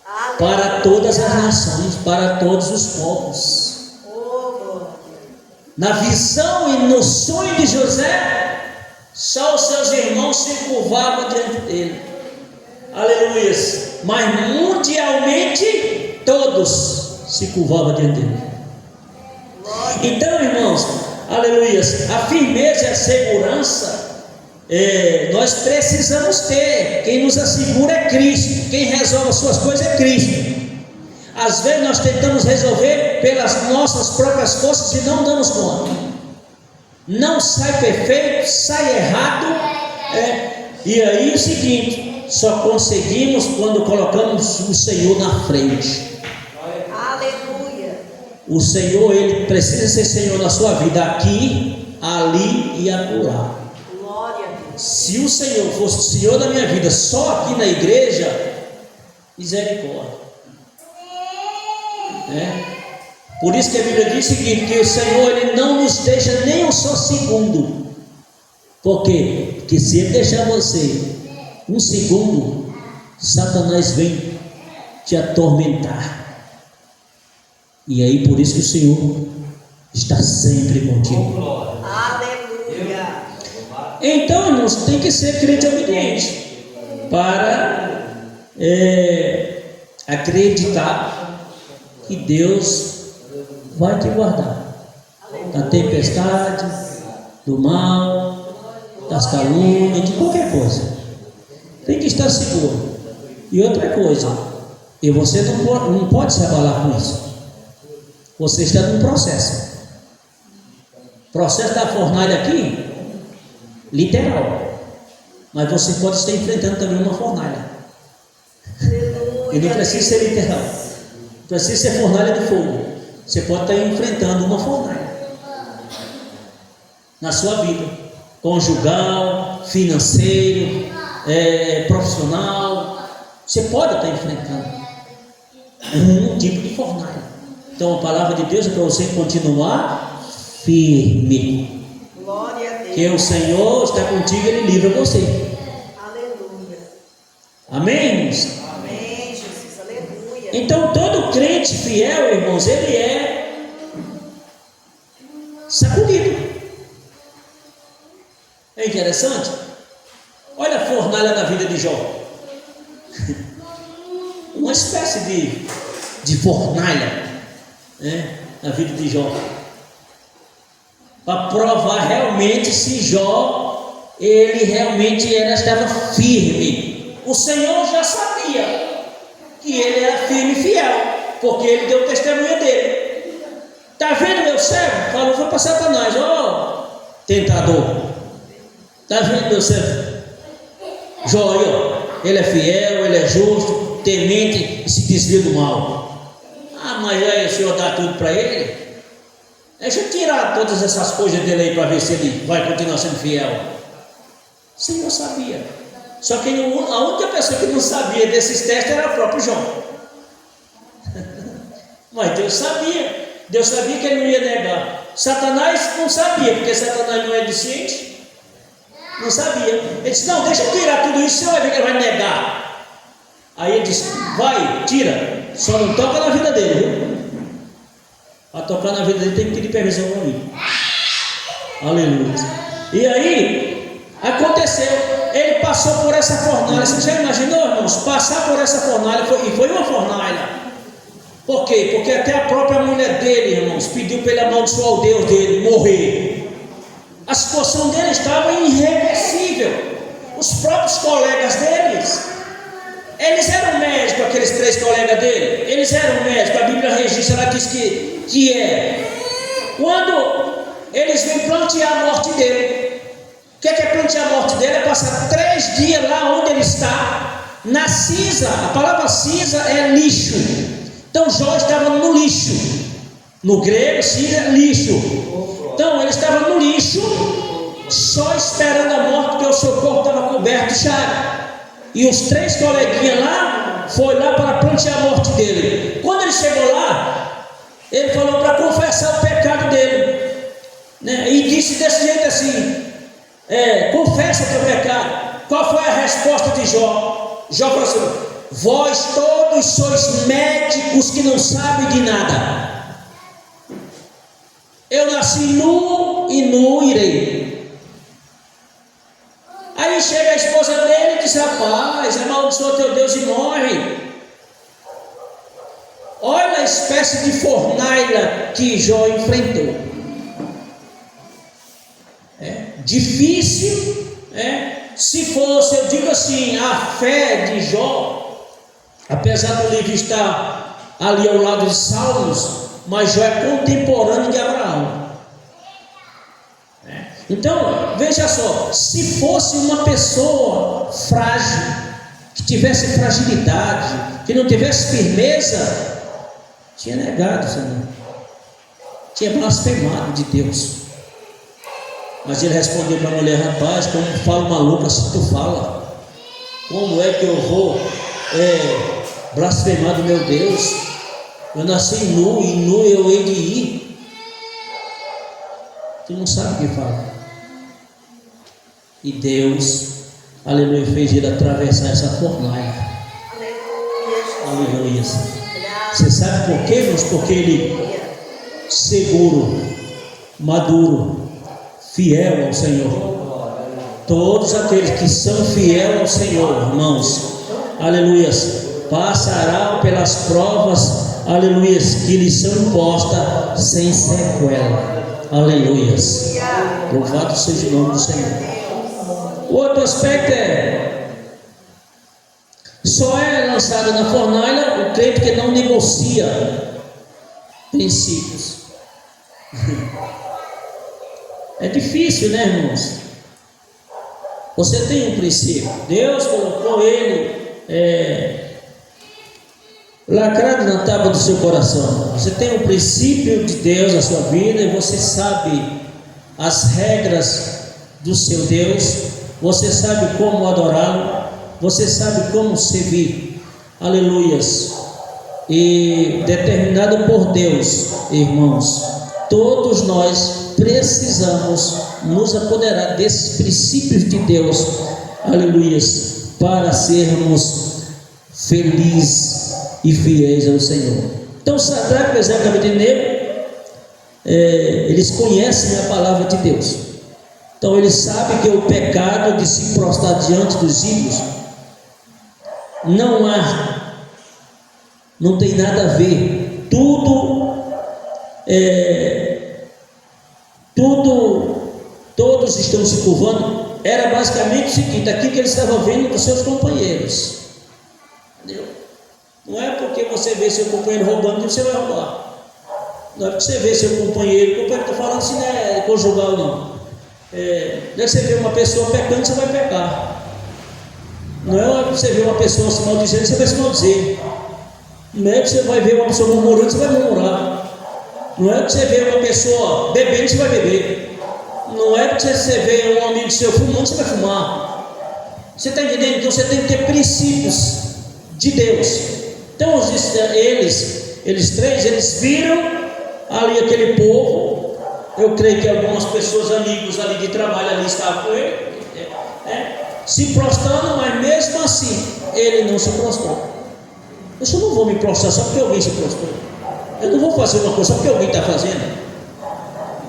Aleluia.
para todas as nações, para todos os povos.
Oh, glória.
Na visão e no sonho de José, só os seus irmãos se curvavam diante dele. Aleluias. Mas mundialmente todos se curvavam diante dele.
Glória.
Então, irmãos, aleluias, a firmeza e a segurança nós precisamos ter. Quem nos assegura é Cristo. Quem resolve as suas coisas é Cristo. Às vezes nós tentamos resolver pelas nossas próprias forças e não damos conta. Não sai perfeito, sai errado. E aí o seguinte, só conseguimos quando colocamos o Senhor na frente.
Aleluia.
O Senhor, ele precisa ser Senhor na sua vida, aqui, ali e acolá.
Glória a Deus.
Se o Senhor fosse o Senhor da minha vida só aqui na igreja, misericórdia. Por isso que a Bíblia diz o seguinte, que o Senhor, ele não nos deixa nem um só segundo. Por quê? Porque se ele deixar você um segundo, Satanás vem te atormentar. E aí por isso que o Senhor está sempre contigo.
Aleluia.
Então, irmãos, tem que ser crente obediente para acreditar que Deus vai te guardar da tempestade, do mal, das calúnias, de qualquer coisa. Tem que estar seguro. E outra coisa, e você não pode se abalar com isso. Você está num processo. Processo da fornalha aqui, literal. Mas você pode estar enfrentando também uma fornalha.
Aleluia.
E não precisa ser literal. Precisa ser fornalha de fogo. Você pode estar enfrentando uma fornalha na sua vida, conjugal, financeiro, profissional. Você pode estar enfrentando um tipo de fornalha. Então a palavra de Deus é para você continuar firme.
Glória a Deus.
Que o Senhor está contigo, Ele livra você.
Aleluia.
Amém, irmãos?
Amém, Jesus. Aleluia.
Então todo crente fiel, irmãos, ele é sacudido. É interessante? Olha a fornalha na vida de Jó. uma espécie de fornalha, né, na vida de Jó, para provar realmente se Jó, ele realmente estava firme. O Senhor já sabia que ele era firme e fiel, porque ele deu testemunha dele. Está vendo meu servo? Falou, foi para Satanás, ó, tentador. Está vendo meu servo? Jó, aí, ó, ele é fiel, ele é justo, temente e se desvia do mal. Ah, mas aí o Senhor dá tudo para ele? Deixa eu tirar todas essas coisas dele aí para ver se ele vai continuar sendo fiel. O Senhor sabia. Só que a única pessoa que não sabia desses testes era o próprio Jó. Mas Deus sabia. Deus sabia que ele não ia negar. Satanás não sabia, porque Satanás não é decente. Não sabia. Ele disse, não, deixa eu tirar tudo isso, você vai ver que ele vai negar. Aí ele disse, vai, tira. Só não toca na vida dele, viu? Para tocar na vida dele tem que pedir permissão para mim. Aleluia. E aí, aconteceu. Ele passou por essa fornalha. Você já imaginou, irmãos? Passar por essa fornalha, e foi uma fornalha. Por quê? Porque até a própria mulher dele, irmãos, pediu para ele amaldiçoar o Deus dele, morrer. A situação dele estava irreversível. Os próprios colegas deles, eles eram médicos, aqueles 3 colegas dele. Eles eram médicos, a Bíblia registra, ela diz que é. Quando eles vêm plantear a morte dele, o que é plantear a morte dele? É passar 3 dias lá onde ele está, na cinza. A palavra cinza é lixo. Então Jó estava no lixo. No grego, cinza é lixo. Então ele estava no lixo, só esperando a morte, porque o seu corpo estava coberto de chaga. E os 3 coleguinhas lá, foi lá para plantear a morte dele. Quando ele chegou lá, ele falou para confessar o pecado dele, né? E disse desse jeito assim, confessa o teu pecado. Qual foi a resposta de Jó? Jó falou assim, vós todos sois médicos que não sabem de nada. Eu nasci nu e nu irei. Aí chega a esposa dele e diz, rapaz, amaldiçoa teu Deus e morre. Olha a espécie de fornalha que Jó enfrentou. Difícil, se fosse, eu digo assim, a fé de Jó, apesar do livro estar ali ao lado de Salmos, mas Jó é contemporâneo de Abraão. Então, veja só, se fosse uma pessoa frágil, que tivesse fragilidade, que não tivesse firmeza, tinha negado o Senhor, tinha blasfemado de Deus. Mas ele respondeu para a mulher, rapaz, como falo maluco assim tu fala, como é que eu vou blasfemar do meu Deus? Eu nasci nu e nu eu hei de ir. Tu não sabe o que fala. E Deus, aleluia, fez ele atravessar essa fornalha. Aleluia. Você sabe por quê, irmãos? Porque ele, seguro, maduro, fiel ao Senhor. Todos aqueles que são fiel ao Senhor, irmãos, aleluia, passarão pelas provas, aleluia, que lhes são impostas sem sequela. Aleluia. Louvado seja o nome do Senhor. O outro aspecto só é lançado na fornalha o crente que não negocia princípios. É difícil, né, irmãos? Você tem um princípio, Deus colocou ele lacrado na tábua do seu coração. Você tem um princípio de Deus na sua vida e você sabe as regras do seu Deus, você sabe como adorá-lo, você sabe como servir. Aleluias. E determinado por Deus, irmãos, todos nós precisamos nos apoderar desses princípios de Deus, aleluias, para sermos felizes e fiéis ao Senhor. Então Sadraque, Mesaque e Abednego, eles conhecem a palavra de Deus. Então eles sabem que o pecado de se prostrar diante dos ídolos não há Não tem nada a ver. Todos estão se curvando. Era basicamente o seguinte: aqui que eles estavam vendo dos seus companheiros. Entendeu? Não é porque você vê seu companheiro roubando que você vai roubar. Não é porque você vê seu companheiro, o companheiro está falando assim, não é conjugal não. Não é que você vê uma pessoa pecando, você vai pecar. Não é que você vê uma pessoa se maldizendo, você vai se maldizer. Não é que você vai ver uma pessoa murmurando, você vai murmurar. Não é que você vê uma pessoa bebendo, você vai beber. Não é que você vê um amigo seu fumando, você vai fumar. Você está entendendo? Então você tem que ter princípios de Deus. Então eles três, eles viram ali aquele povo. Eu creio que algumas pessoas, amigos ali de trabalho ali estavam com ele, se prostrando, mas mesmo assim ele não se prostrou. Eu só não vou me prostrar só porque alguém se prostrou. Eu não vou fazer uma coisa só porque alguém está fazendo.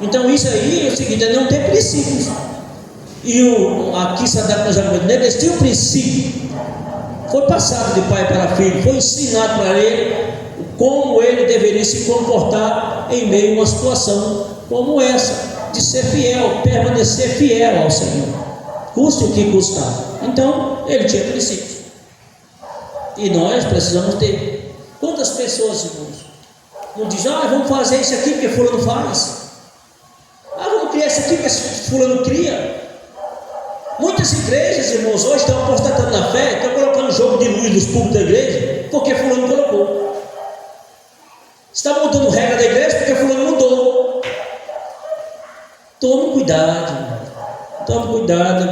Então isso aí é o seguinte: é não ter princípios. E aqui Sadraque, Mesaque e Abednego, eles tinham um princípio. Foi passado de pai para filho, foi ensinado para ele como ele deveria se comportar em meio a uma situação como essa, de ser fiel, permanecer fiel ao Senhor, custe o que custar. Então ele tinha princípios, e nós precisamos ter. Quantas pessoas, irmãos, não dizem: vamos fazer isso aqui porque fulano faz, vamos criar isso aqui porque fulano cria. Muitas igrejas, irmãos, hoje estão apostatando na fé, estão colocando jogo de luz nos púlpitos da igreja porque fulano colocou. Está mudando regra da igreja porque fulano mudou. Tome cuidado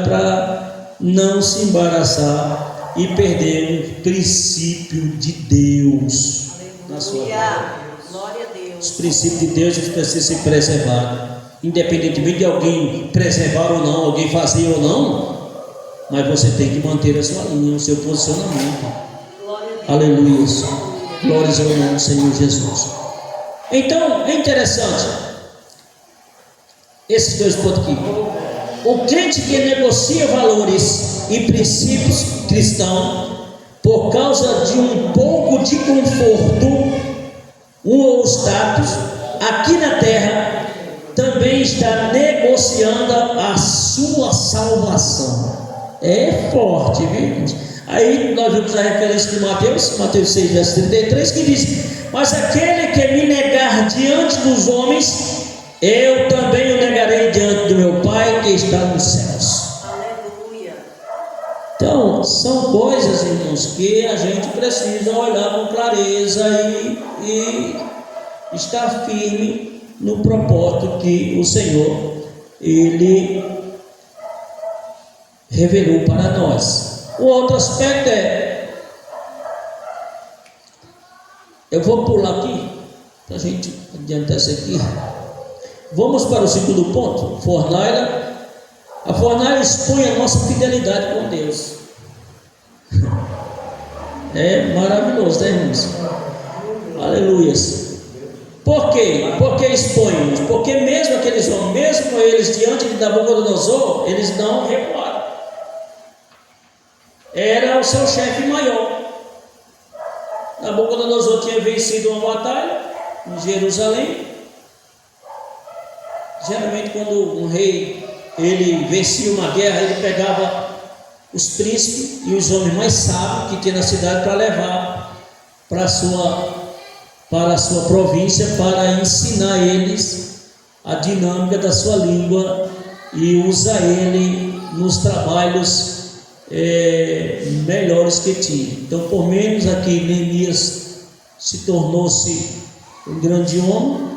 para não se embaraçar e perder o princípio de Deus na sua vida.
Glória a Deus.
Os princípios de Deus precisam ser preservados, independentemente de alguém preservar ou não, alguém fazer ou não, mas você tem que manter a sua linha, o seu posicionamento. Aleluia. Glórias ao nome do Senhor Jesus. Então é interessante esses dois pontos aqui. O crente que negocia valores e princípios cristãos por causa de um pouco de conforto ou status aqui na terra, também está negociando a sua salvação. É forte, viu? Aí nós vimos a referência de Mateus 6, verso 33, que diz: mas aquele que me negar diante dos homens, eu também o negarei diante do meu Pai que está nos céus.
Aleluia.
Então, são coisas, irmãos, que a gente precisa olhar com clareza e estar firme no propósito que o Senhor, Ele revelou para nós. O outro aspecto eu vou pular aqui, para a gente adiantar isso aqui. Vamos para o segundo ponto, fornalha. A fornalha expõe a nossa fidelidade com Deus. É maravilhoso, né, irmãos? Aleluia. Por quê? Porque expõe-nos. Porque mesmo aqueles homens, mesmo eles diante de Nabucodonosor, eles não recuaram. Era o seu chefe maior. Nabucodonosor tinha vencido uma batalha em Jerusalém. Geralmente quando um rei ele vencia uma guerra, ele pegava os príncipes e os homens mais sábios que tinha na cidade para levar para a sua província, para ensinar eles a dinâmica da sua língua e usar ele nos trabalhos melhores que tinha. Então, por menos aqui, Neemias se tornou-se um grande homem,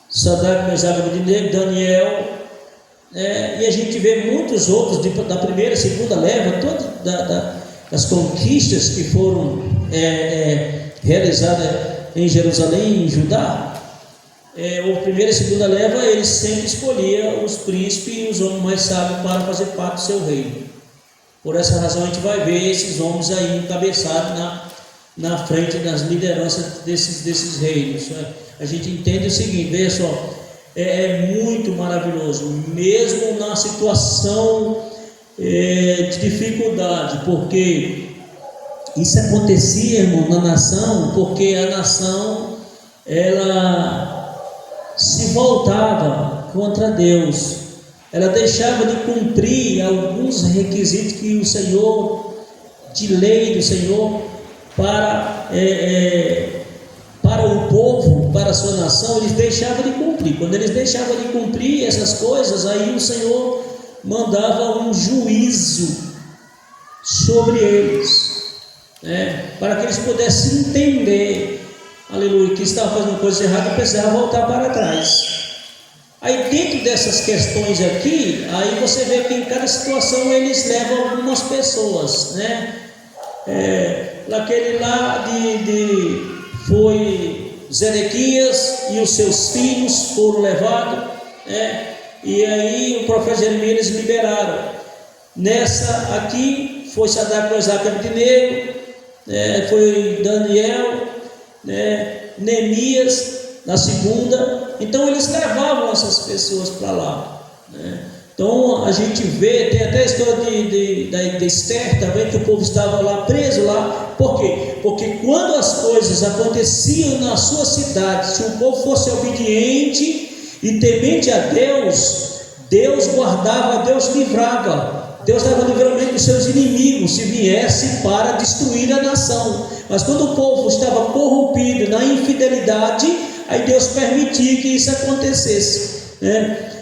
Sadraque, Mesaque e Abednego, Daniel, e a gente vê muitos outros da primeira e segunda leva, todas das conquistas que foram realizadas em Jerusalém, em Judá. A primeira e segunda leva, eles sempre escolhiam os príncipes e os homens mais sábios para fazer parte do seu reino. Por essa razão a gente vai ver esses homens aí encabeçados na frente das lideranças desses reinos. A gente entende o seguinte, veja só, é muito maravilhoso, mesmo na situação de dificuldade, porque Isso acontecia, irmão, na nação, porque a nação, ela se voltava contra Deus, ela deixava de cumprir alguns requisitos que o Senhor, de lei do Senhor, para o povo, para a sua nação, eles deixavam de cumprir. Quando eles deixavam de cumprir essas coisas, aí o Senhor mandava um juízo sobre eles, para que eles pudessem entender, aleluia, que estavam fazendo coisa errada e precisavam voltar para trás. Aí dentro dessas questões aqui, aí você vê que em cada situação eles levam algumas pessoas, naquele lá foi Zedequias e os seus filhos foram levados, e aí o profeta Jeremias eles liberaram. Nessa aqui foi Sadraque, Mesaque e Abednego, foi Daniel, Neemias na segunda. Então eles levavam essas pessoas para lá, Então a gente vê, tem até a história de Esther também, que o povo estava lá preso lá. Por quê? Porque quando as coisas aconteciam na sua cidade, se o povo fosse obediente e temente a Deus, Deus guardava, Deus livrava, Deus dava livramento dos seus inimigos se viesse para destruir a nação. Mas quando o povo estava corrompido na infidelidade, aí Deus permitia que isso acontecesse,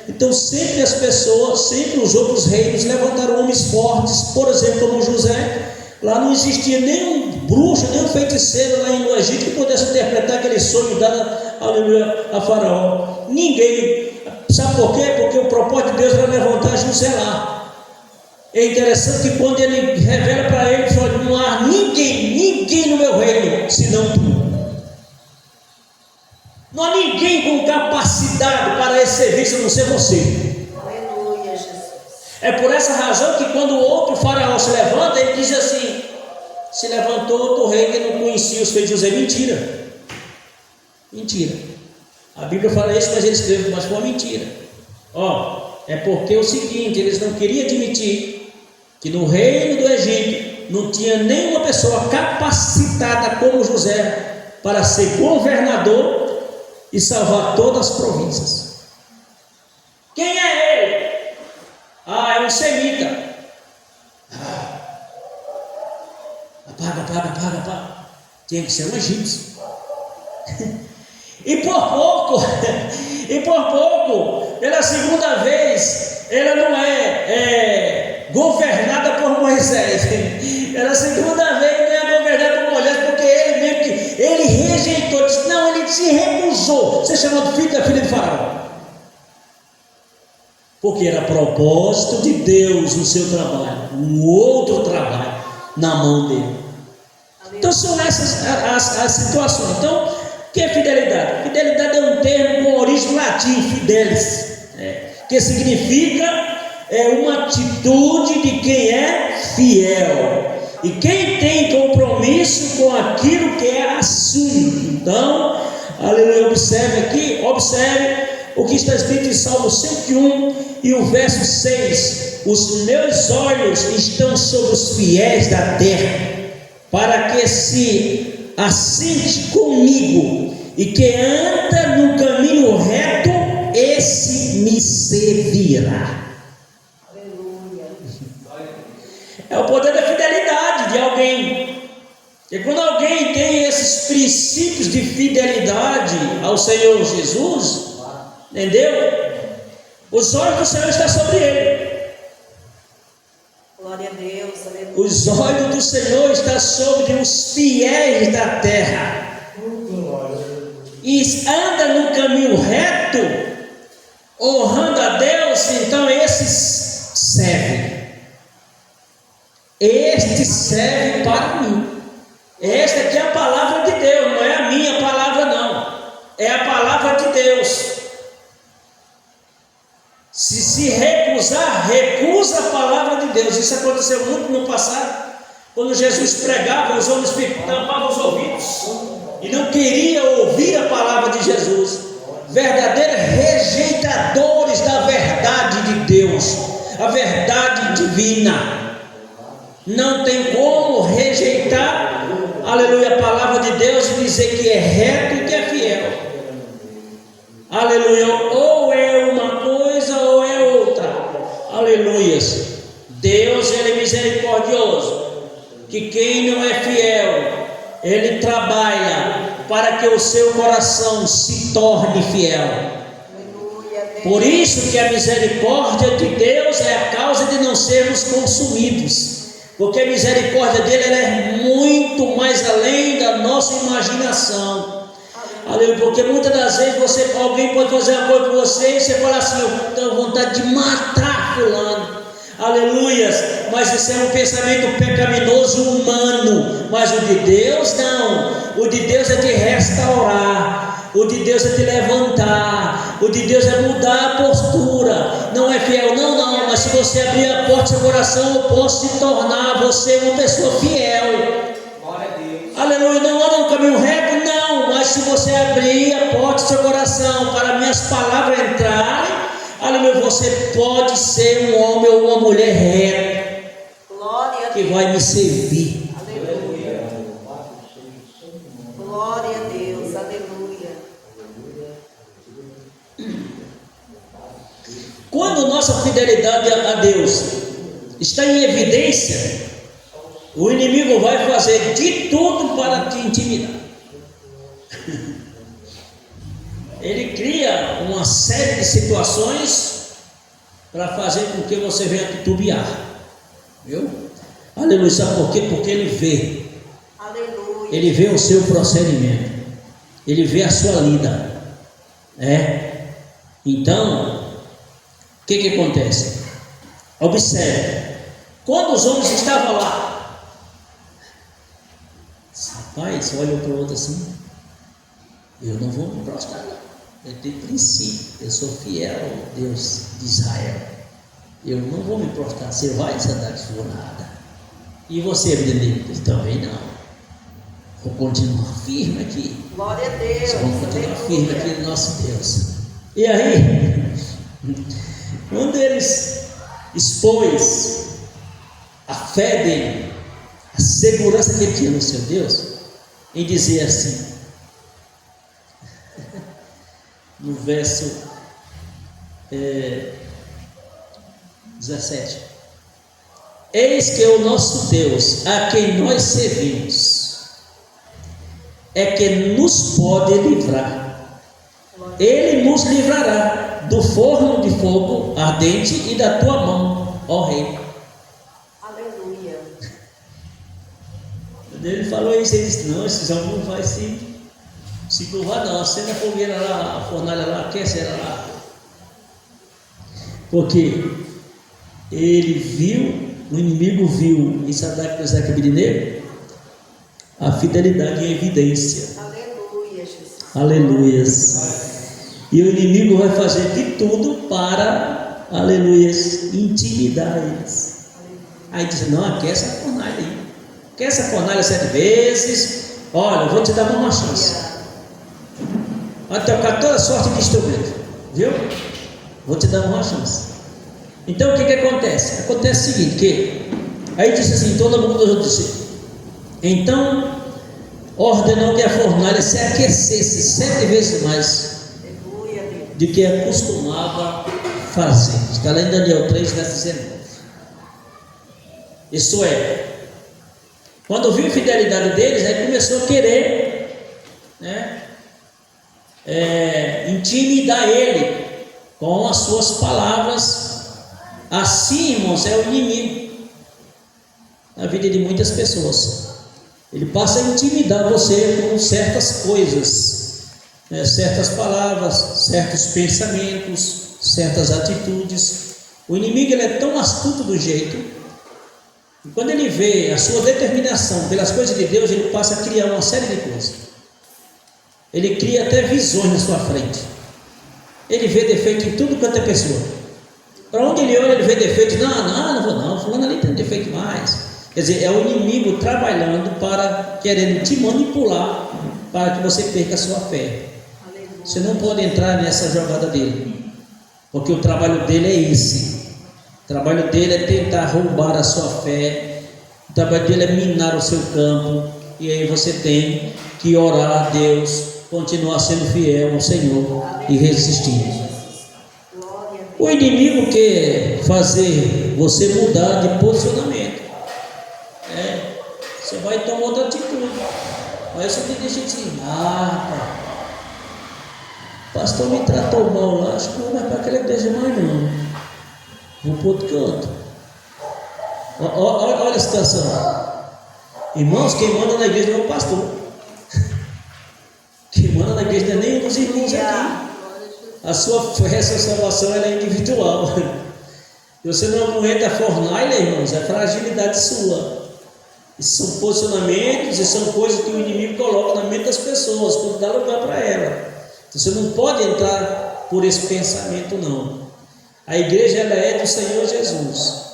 Então sempre as pessoas, sempre os outros reinos levantaram homens fortes, por exemplo, como José. Lá não existia nenhum bruxo, nenhum feiticeiro lá no Egito que pudesse interpretar aquele sonho dado, aleluia, a Faraó. Ninguém. Sabe por quê? Porque o propósito de Deus era levantar José lá. É interessante que quando ele revela para ele, fala: não há ninguém no meu reino senão tu. Não há ninguém com capacidade para esse serviço a não ser você.
Aleluia, Jesus.
É por essa razão que quando o outro faraó se levanta, ele diz assim: se levantou outro rei que não conhecia os feitos de José. Mentira. A Bíblia fala isso, mas ele escreve, mas foi uma mentira. É porque é o seguinte: eles não queriam admitir que no reino do Egito não tinha nenhuma pessoa capacitada como José para ser governador e salvar todas as províncias. Quem é ele? É um semita. Apaga. Tinha que ser um egípcio. E por pouco, pela segunda vez, ela não é governada por Moisés. Pela segunda vez não é governada por Moisés, porque ele mesmo que ele rejeitou, disse, não, ele se recusou ser chamado filho da filha de Faraó. Porque era propósito de Deus no seu trabalho, um outro trabalho na mão dele. Então são essas as situações. Então, o que é fidelidade? Fidelidade é um termo com origem latim, fidelis, que significa uma atitude de quem é fiel e quem tem compromisso com aquilo que é assunto. Então, aleluia, observe o que está escrito em Salmo 101 e o verso 6: os meus olhos estão sobre os fiéis da terra, para que se assente comigo, e que anda no caminho reto, esse me servirá.
Aleluia.
É o poder da fidelidade de alguém. E quando alguém tem esses princípios de fidelidade ao Senhor Jesus, entendeu? Os olhos do Senhor estão sobre ele.
Glória a Deus, aleluia.
Os olhos do Senhor estão sobre os fiéis da terra. E anda no caminho reto, honrando a Deus, então esses servem. Este serve para mim. Esta aqui é a palavra de Deus, não é a minha palavra, não. É a palavra de Deus. Se recusar, recusa a palavra de Deus. Isso aconteceu muito no passado, quando Jesus pregava, os homens tampavam os ouvidos e não queriam ouvir a palavra de Jesus. Verdadeiros rejeitadores da verdade de Deus, a verdade divina. Não tem como rejeitar rejeitar, aleluia, a palavra de Deus e dizer que é reto e que é fiel. Aleluia, ou é uma coisa ou é outra. Aleluias. Deus, ele é misericordioso, que quem não é fiel, ele trabalha para que o seu coração se torne fiel. Por isso que a misericórdia de Deus é a causa de não sermos consumidos, porque a misericórdia dele ela é muito mais além da nossa imaginação. Aleluia, porque muitas das vezes alguém pode fazer uma coisa com você e você fala assim: eu tenho vontade de matar fulano. Aleluias, mas isso é um pensamento pecaminoso humano, mas o de Deus não. O de Deus é te restaurar, o de Deus é te levantar, o de Deus é mudar a postura. Não é fiel, não, mas se você abrir a porta do seu coração, eu posso te tornar você uma pessoa fiel. Aleluia, não anda no caminho reto, não, mas se você abrir a porta do seu coração para minhas palavras entrarem, aleluia, você pode ser um homem ou uma mulher reta, que vai me servir.
Aleluia. Glória a Deus, aleluia.
Quando nossa fidelidade a Deus está em evidência, o inimigo vai fazer de tudo para te intimidar. Ele cria uma série de situações para fazer com que você venha titubear. Viu? Aleluia. Sabe por quê? Porque ele vê.
Aleluia.
Ele vê o seu procedimento. Ele vê a sua lida. Então, o que acontece? Observe. Quando os homens estavam lá, rapaz, olha para o outro assim: eu não vou me prostrar, não. Eu tenho princípio, eu sou fiel ao Deus de Israel. Eu não vou me prostrar. Você vai andar de nada. E você, menino, também não. Vou continuar firme aqui.
Glória a Deus.
Vamos continuar firme aqui no nosso Deus. E aí, quando eles expôs a fé dele, a segurança que ele tinha no seu Deus, em dizer assim, no verso 17: eis que o nosso Deus, a quem nós servimos, é que nos pode livrar. Ele nos livrará do forno de fogo ardente e da tua mão, ó rei.
Aleluia.
Quando ele falou isso, ele disse: não, esses homens não vai se curvar, não. Acenda a fogueira lá, a fornalha lá, aquece ela lá. Porque ele viu, o inimigo viu em Sadraque, Mesaque e Abednego a fidelidade em evidência.
Aleluia, Jesus.
Aleluias. E o inimigo vai fazer de tudo para, aleluias, intimidar eles. Aí diz: não, aquece a fornalha aí. Aquece a fornalha 7 vezes. Olha, eu vou te dar uma chance. Vai tocar toda sorte de instrumento, viu? Vou te dar uma chance. Então o que acontece? Acontece o seguinte, que aí disse assim, todo mundo disse, então ordenou que a fornalha se aquecesse 7 vezes mais do que acostumava fazer. Está lá em Daniel 3, verso 19. Isso é, quando viu a fidelidade deles, aí começou a querer, intimidar ele com as suas palavras. Assim, irmãos, é o inimigo na vida de muitas pessoas. Ele passa a intimidar você com certas coisas, certas palavras, certos pensamentos, certas atitudes. O inimigo ele é tão astuto do jeito, e quando ele vê a sua determinação pelas coisas de Deus, ele passa a criar uma série de coisas. Ele cria até visões na sua frente. Ele vê defeito em tudo quanto é pessoa. Para onde ele olha, ele vê defeito. Não vou não, fulano ali tem defeito mais. Quer dizer, é o inimigo trabalhando para, querendo te manipular, para que você perca a sua fé. Você não pode entrar nessa jogada dele, porque o trabalho dele é esse. O trabalho dele é tentar roubar a sua fé, O trabalho dele é minar o seu campo. E aí você tem que orar a Deus, continuar sendo fiel ao Senhor e resistindo. O inimigo quer fazer você mudar de posicionamento. Você vai tomar outra atitude. Aí você deixa assim, o pastor me tratou mal lá, acho que não vai para aquela igreja mais não. Vou para outro canto. Olha a situação. Irmãos, quem manda na igreja não é o pastor. Quem manda na igreja não é nenhum dos irmãos aqui. A sua fé, a sua salvação ela é individual. Se você não aguenta a fornalha, irmãos, é fragilidade sua. Isso são posicionamentos e são coisas que o inimigo coloca na mente das pessoas quando dá lugar para ela. Você não pode entrar por esse pensamento, não. A igreja ela é do Senhor Jesus.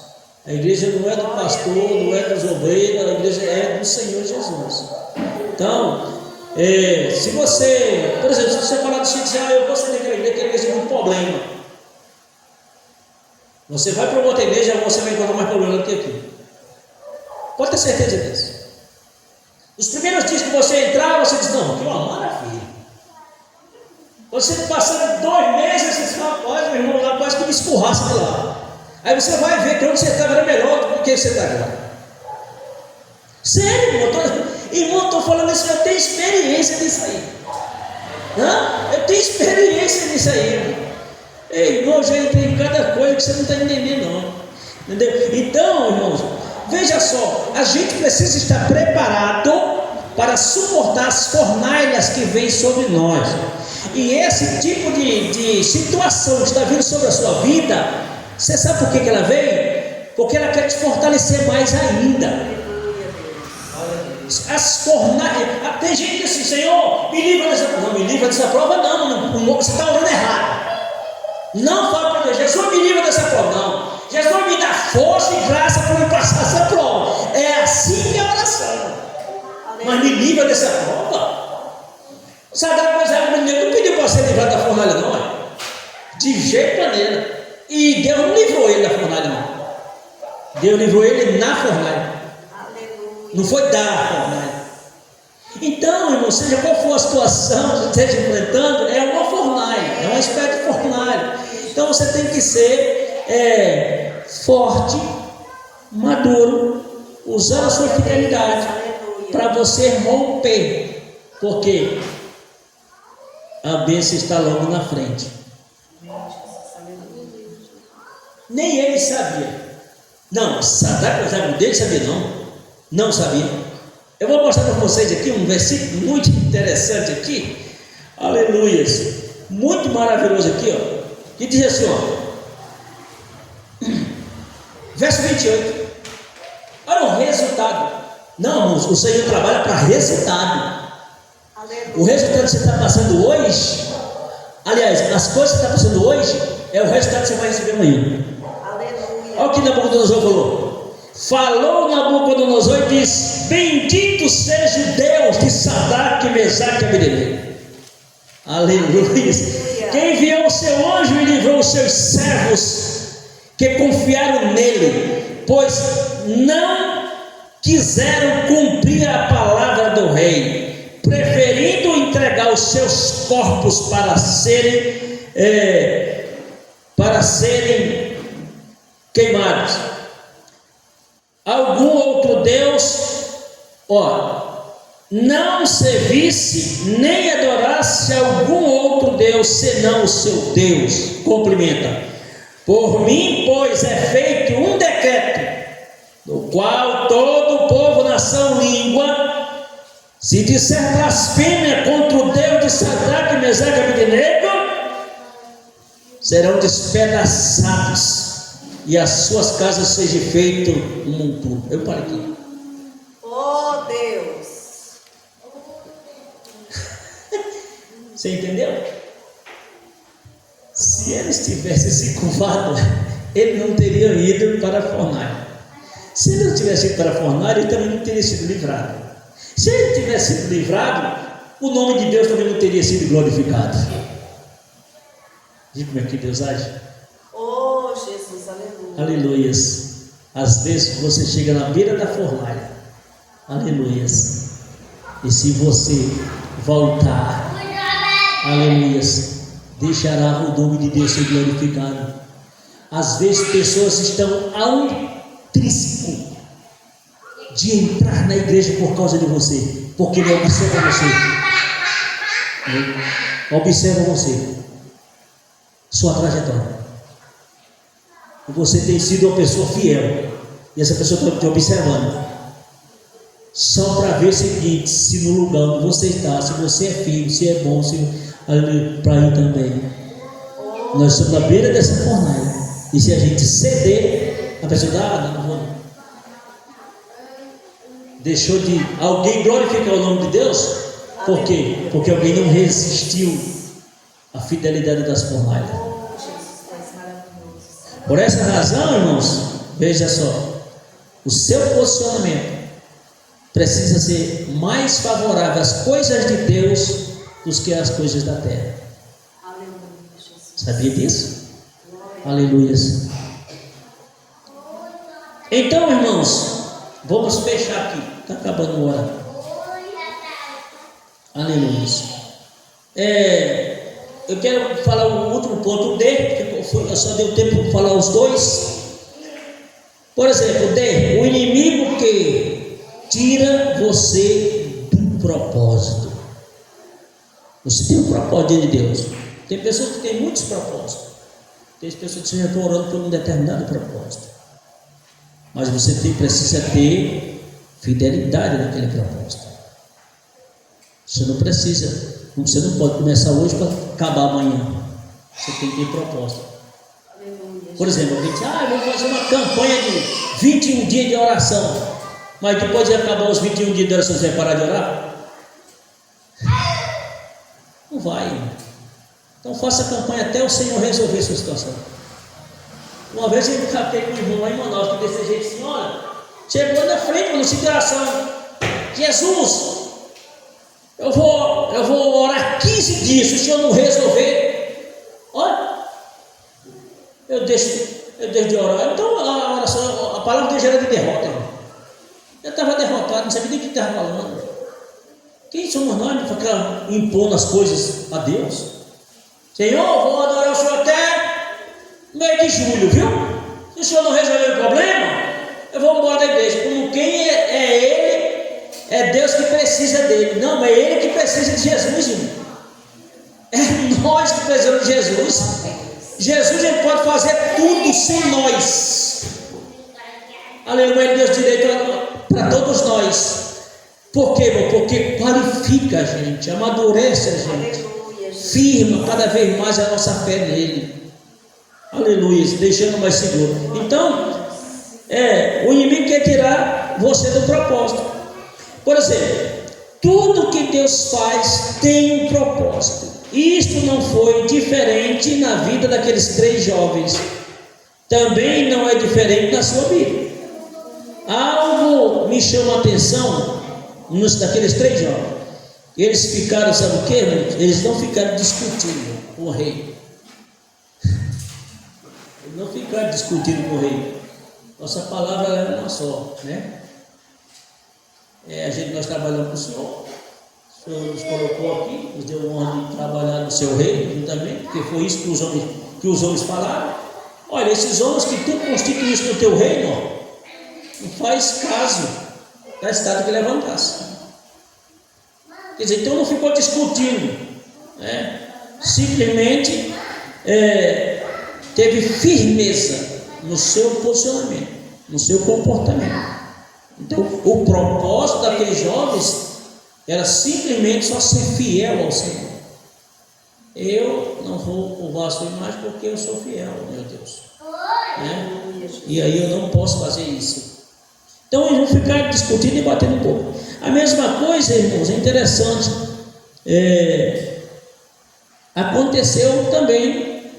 A igreja não é do pastor, não é dos obreiros, a igreja é do Senhor Jesus. Então, se você, por exemplo, se você falar de si, eu vou ser da igreja, que a igreja tem um problema. Você vai para outra igreja, você vai encontrar mais problema do que aqui. Pode ter certeza disso. Os primeiros dias que você entrar, você diz, não, que uma maravilha. Você passando 2 meses, você diz, rapaz, meu irmão, lá quase que me escorraça de lá. Aí você vai ver que onde você estava era melhor do que você está agora. Sério, irmão, estou falando isso, eu tenho experiência nisso aí. Eu tenho experiência nisso aí, irmão. Ei, irmão, já entrei em cada coisa que você não está entendendo, não. Entendeu? Então, irmãos, veja só, a gente precisa estar preparado para suportar as fornalhas que vêm sobre nós. E esse tipo de situação que está vindo sobre a sua vida, você sabe por que ela vem? Porque ela quer te fortalecer mais ainda. As fornalhas, tem gente que diz assim, Senhor, me livra dessa prova. Não, me livra dessa prova não, você está orando errado. Não fala para Deus, Jesus me livra dessa prova, não. Jesus me dá força e graça para me passar essa prova. É assim que é a oração. Mas me livra dessa prova. Sadraque, Mesaque e Abednego não pediu para ser livrado da fornalha, não, é? De jeito maneira. E Deus não livrou ele da fornalha, não. Deus livrou ele na fornalha. Aleluia. Não foi da fornalha. Então, irmão, seja qual for a situação que você esteja enfrentando, é uma fornalha, é uma espécie de fornalha. Então você tem que ser forte, maduro, usando a sua fidelidade para você romper. Porque a bênção está logo na frente. Nem ele sabia. Não, Sadraque, Mesaque e Abednego sabia não. Não sabia. Eu vou mostrar para vocês aqui um versículo muito interessante aqui. Aleluias. Muito maravilhoso aqui, ó. Que diz assim, ó. Verso 28. Olha o resultado. Não, irmãos, o Senhor trabalha para resultado. O resultado que você está passando hoje, aliás, as coisas que você está passando hoje, é o resultado que você vai receber amanhã. Olha o que Nabucodonosor falou. Falou Nabucodonosor e disse: bendito seja o Deus de Sadraque, Mesaque e Abednego. Aleluia. Quem enviou o seu anjo e livrou os seus servos que confiaram nele, pois não quiseram cumprir a palavra do rei, preferindo entregar os seus corpos para serem queimados. Algum outro Deus, não servisse nem adorasse algum outro Deus senão o seu Deus. Complementa. Por mim, pois, é feito um decreto, no qual todo o povo, nação, língua, se disser blasfêmia contra o Deus de Sadraque, Mesaque e Abednego, serão despedaçados, e as suas casas sejam feitas um monturo. Eu parei aqui.
Oh Deus!
Você entendeu? Se eles tivessem se curvado, ele não teria ido para a fornalha. Se ele não tivesse ido para a fornalha, ele também não teria sido livrado. Se ele tivesse sido livrado, o nome de Deus também não teria sido glorificado. Diga como é que Deus age.
Oh Jesus, aleluia.
Aleluias. Às vezes você chega na beira da fornalha, aleluia, e se você voltar, aleluia, deixará o nome de Deus ser glorificado. Às vezes pessoas estão a um trisco de entrar na igreja por causa de você, porque ele observa você. Observa você, sua trajetória. E você tem sido uma pessoa fiel, e essa pessoa está te observando, só para ver o seguinte: se no lugar onde você está, se você é firme, se é bom, se para ir também. Nós estamos na beira dessa fornalha, e se a gente ceder, a pessoa não vou. Deixou de alguém glorificar o nome de Deus. Por quê? Porque alguém não resistiu à fidelidade das fornalhas. Por essa razão, irmãos, veja só, o seu posicionamento precisa ser mais favorável às coisas de Deus do que às coisas da terra. Sabia disso? Aleluia. Então, irmãos, vamos fechar aqui. Está acabando o hora. Aleluia. Eu quero falar o último ponto, o D, porque só deu tempo para falar os dois. Por exemplo, D, o inimigo que tira você do propósito. Você tem um propósito de Deus. Tem pessoas que têm muitos propósitos. Tem pessoas que estão orando por um determinado propósito. Mas você precisa ter fidelidade naquele propósito. Você não precisa. Você não pode começar hoje para acabar amanhã. Você tem que ter propósito. Por exemplo, alguém diz: eu vou fazer uma campanha de 21 dias de oração. Mas depois de acabar os 21 dias de oração, você vai parar de orar? Não vai. Então faça a campanha até o Senhor resolver a sua situação. Uma vez eu captei com o irmão lá em Manaus, que desse jeito assim: olha, chegou na frente, no de oração: Jesus, eu vou orar 15 dias, se o Senhor não resolver, olha, eu deixo de orar. Então a oração, a palavra dele era de derrota, irmão. Eu estava derrotado, não sabia nem o que estava falando. Quem somos nós para ficar impondo as coisas a Deus? Senhor, vou adorar o Senhor até meio de julho, viu? Se o Senhor não resolver o problema, eu vou embora da igreja. Como quem é Ele? É Deus que precisa dele. Não, é Ele que precisa de Jesus, irmão. É nós que precisamos de Jesus. Jesus, Ele pode fazer tudo sem nós. Aleluia, Deus direito para todos nós. Por quê, irmão? Porque qualifica a gente, amadurece a gente, firma cada vez mais a nossa fé nele. Aleluia, deixando mais seguro. Então, o inimigo quer tirar você do propósito. Por exemplo, tudo que Deus faz tem um propósito. Isto não foi diferente na vida daqueles 3 jovens. Também não é diferente na sua vida. Algo me chama a atenção daqueles 3 jovens. Eles ficaram, sabe o que? Eles não ficaram discutindo com o rei. Eles não ficaram discutindo com o rei. Nossa palavra é uma só, né? Nós trabalhamos com o Senhor. O Senhor nos colocou aqui, nos deu honra de trabalhar no seu reino juntamente, porque foi isso que os homens falaram. Olha, esses homens que tu constituíste no teu reino, não faz caso da estátua que levantasse. Quer dizer, então não ficou discutindo, né? Simplesmente teve firmeza no seu posicionamento, no seu comportamento. Então o propósito daqueles jovens era simplesmente só ser fiel ao Senhor. Eu não vou curvar a sua imagem porque eu sou fiel, meu Deus, né? E aí eu não posso fazer isso. Então eles vão ficar discutindo e batendo um pouco. A mesma coisa, irmãos, é interessante. Aconteceu também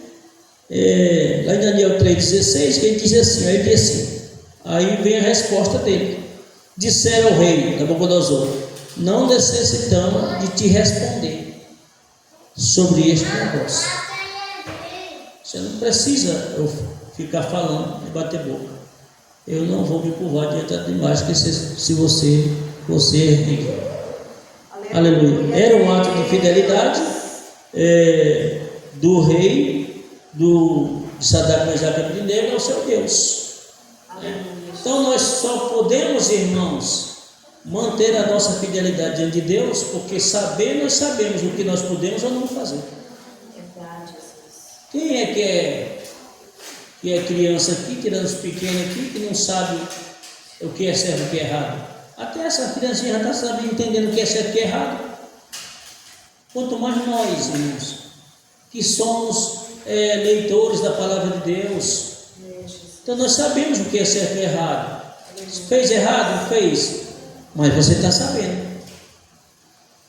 lá em Daniel 3,16, que ele diz assim, aí vem a resposta dele. Disseram ao rei Nabucodonosor: não necessitamos de te responder sobre este negócio. Você não precisa eu ficar falando e bater boca. eu não vou me curvar diante da imagem que se você ergue. Aleluia. Era um ato de fidelidade do rei, de Sadraque, Mesaque e Abednego ao seu Deus. Então nós só podemos, irmãos, manter a nossa fidelidade diante de Deus, porque nós sabemos o que nós podemos ou não fazer. Quem é que é criança aqui, criança pequena aqui, que não sabe o que é certo e o que é errado? Até essa criancinha já está sabendo, entendendo o que é certo e o que é errado. Quanto mais nós, irmãos, que somos leitores da palavra de Deus, então nós sabemos o que é certo e errado. Fez errado? Fez. Mas você está sabendo.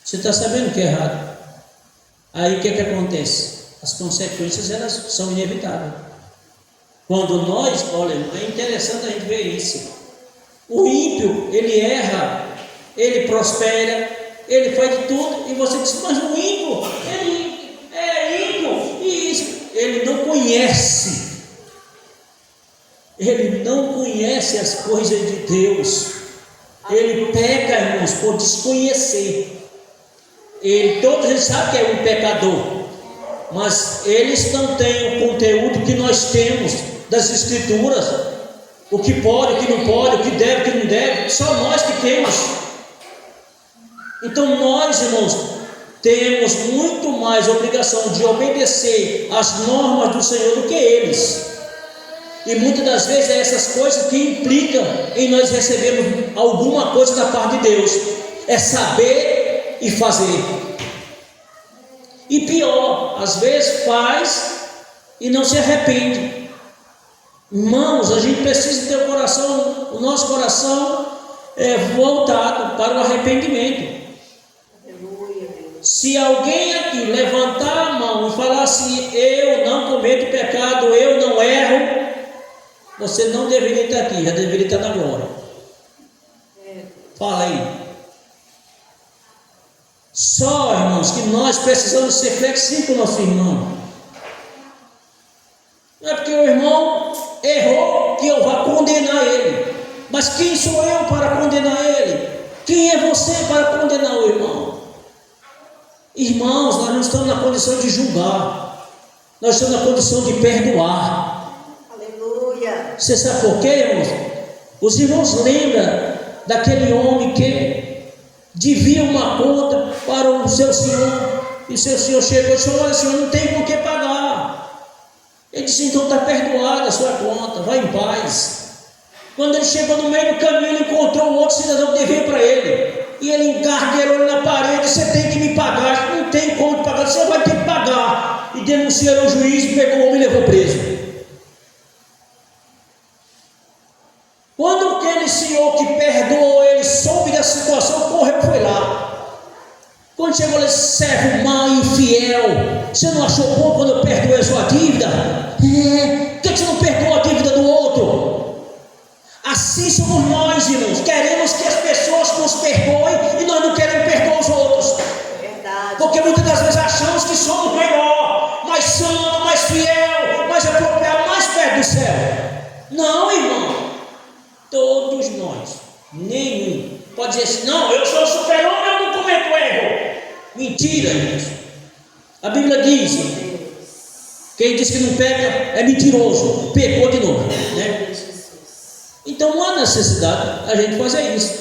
Você está sabendo o que é errado. Aí o que acontece? As consequências, elas são inevitáveis. Quando nós, olha, é interessante a gente ver isso. O ímpio, ele erra, ele prospera, ele faz de tudo, e você diz, mas o ímpio, ele é ímpio, e isso, ele não conhece. Ele não conhece as coisas de Deus. Ele peca, irmãos, por desconhecer. Todos eles sabem que é um pecador, mas eles não têm o conteúdo que nós temos das Escrituras. O que pode, o que não pode, o que deve, o que não deve, só nós que temos. Então nós, irmãos, temos muito mais obrigação de obedecer às normas do Senhor do que eles. E muitas das vezes é essas coisas que implicam em nós recebermos alguma coisa da parte de Deus. É saber e fazer. E pior, às vezes faz e não se arrepende. Irmãos, a gente precisa ter o nosso coração voltado para o arrependimento. Se alguém aqui levantar a mão e falar assim, eu não cometo pecado, eu não erro, você não deveria estar aqui, já deveria estar na glória. Fala aí. Só, irmãos, que nós precisamos ser flexíveis com o nosso irmão. Não é porque o irmão errou que eu vá condenar ele. Mas quem sou eu para condenar ele? Quem é você para condenar o irmão? Irmãos, nós não estamos na condição de julgar. Nós estamos na condição de perdoar. Você sabe por quê, irmãos? Os irmãos lembram daquele homem que devia uma conta para o seu senhor, e o seu senhor chegou e disse, olha, senhor, não tem por que pagar. Ele disse, então está perdoada a sua conta, vai em paz. Quando ele chegou no meio do caminho, ele encontrou um outro cidadão que devia para ele, e ele encargueirou ele na parede, você tem que me pagar. Não tem como te pagar, você vai ter que pagar. E denunciou o juiz, pegou o homem e levou preso. Quando aquele senhor que perdoou ele soube da situação, correu e foi lá. Quando chegou ele disse, servo mau, infiel, você não achou bom quando eu perdoei a sua dívida? Por que você não perdoou a dívida do outro? Assim somos nós, irmãos. Queremos que as pessoas nos perdoem e nós não queremos perdoar os outros. Verdade. Porque muitas das vezes achamos que somos melhor, mais santo, mais fiel, mais apropriado, mais perto do céu. Não, irmão. Todos nós, nenhum pode dizer assim, não, eu sou super-homem, eu não cometo erro. Mentira, irmãos. A Bíblia diz, quem diz que não peca é mentiroso, pecou de novo, né? Então não há necessidade a gente fazer isso.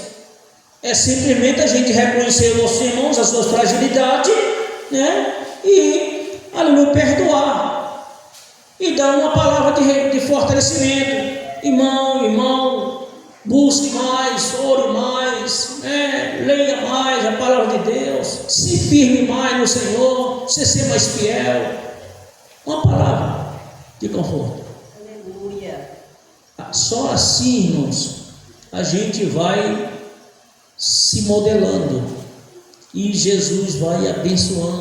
É simplesmente a gente reconhecer os nossos irmãos, as suas fragilidades, né? E, aleluia, perdoar. E dar uma palavra de fortalecimento. Irmão, busque mais, ore mais, leia mais a palavra de Deus, se firme mais no Senhor, você ser mais fiel. Uma palavra de conforto. Aleluia. Só assim, irmãos, a gente vai se modelando e Jesus vai abençoando.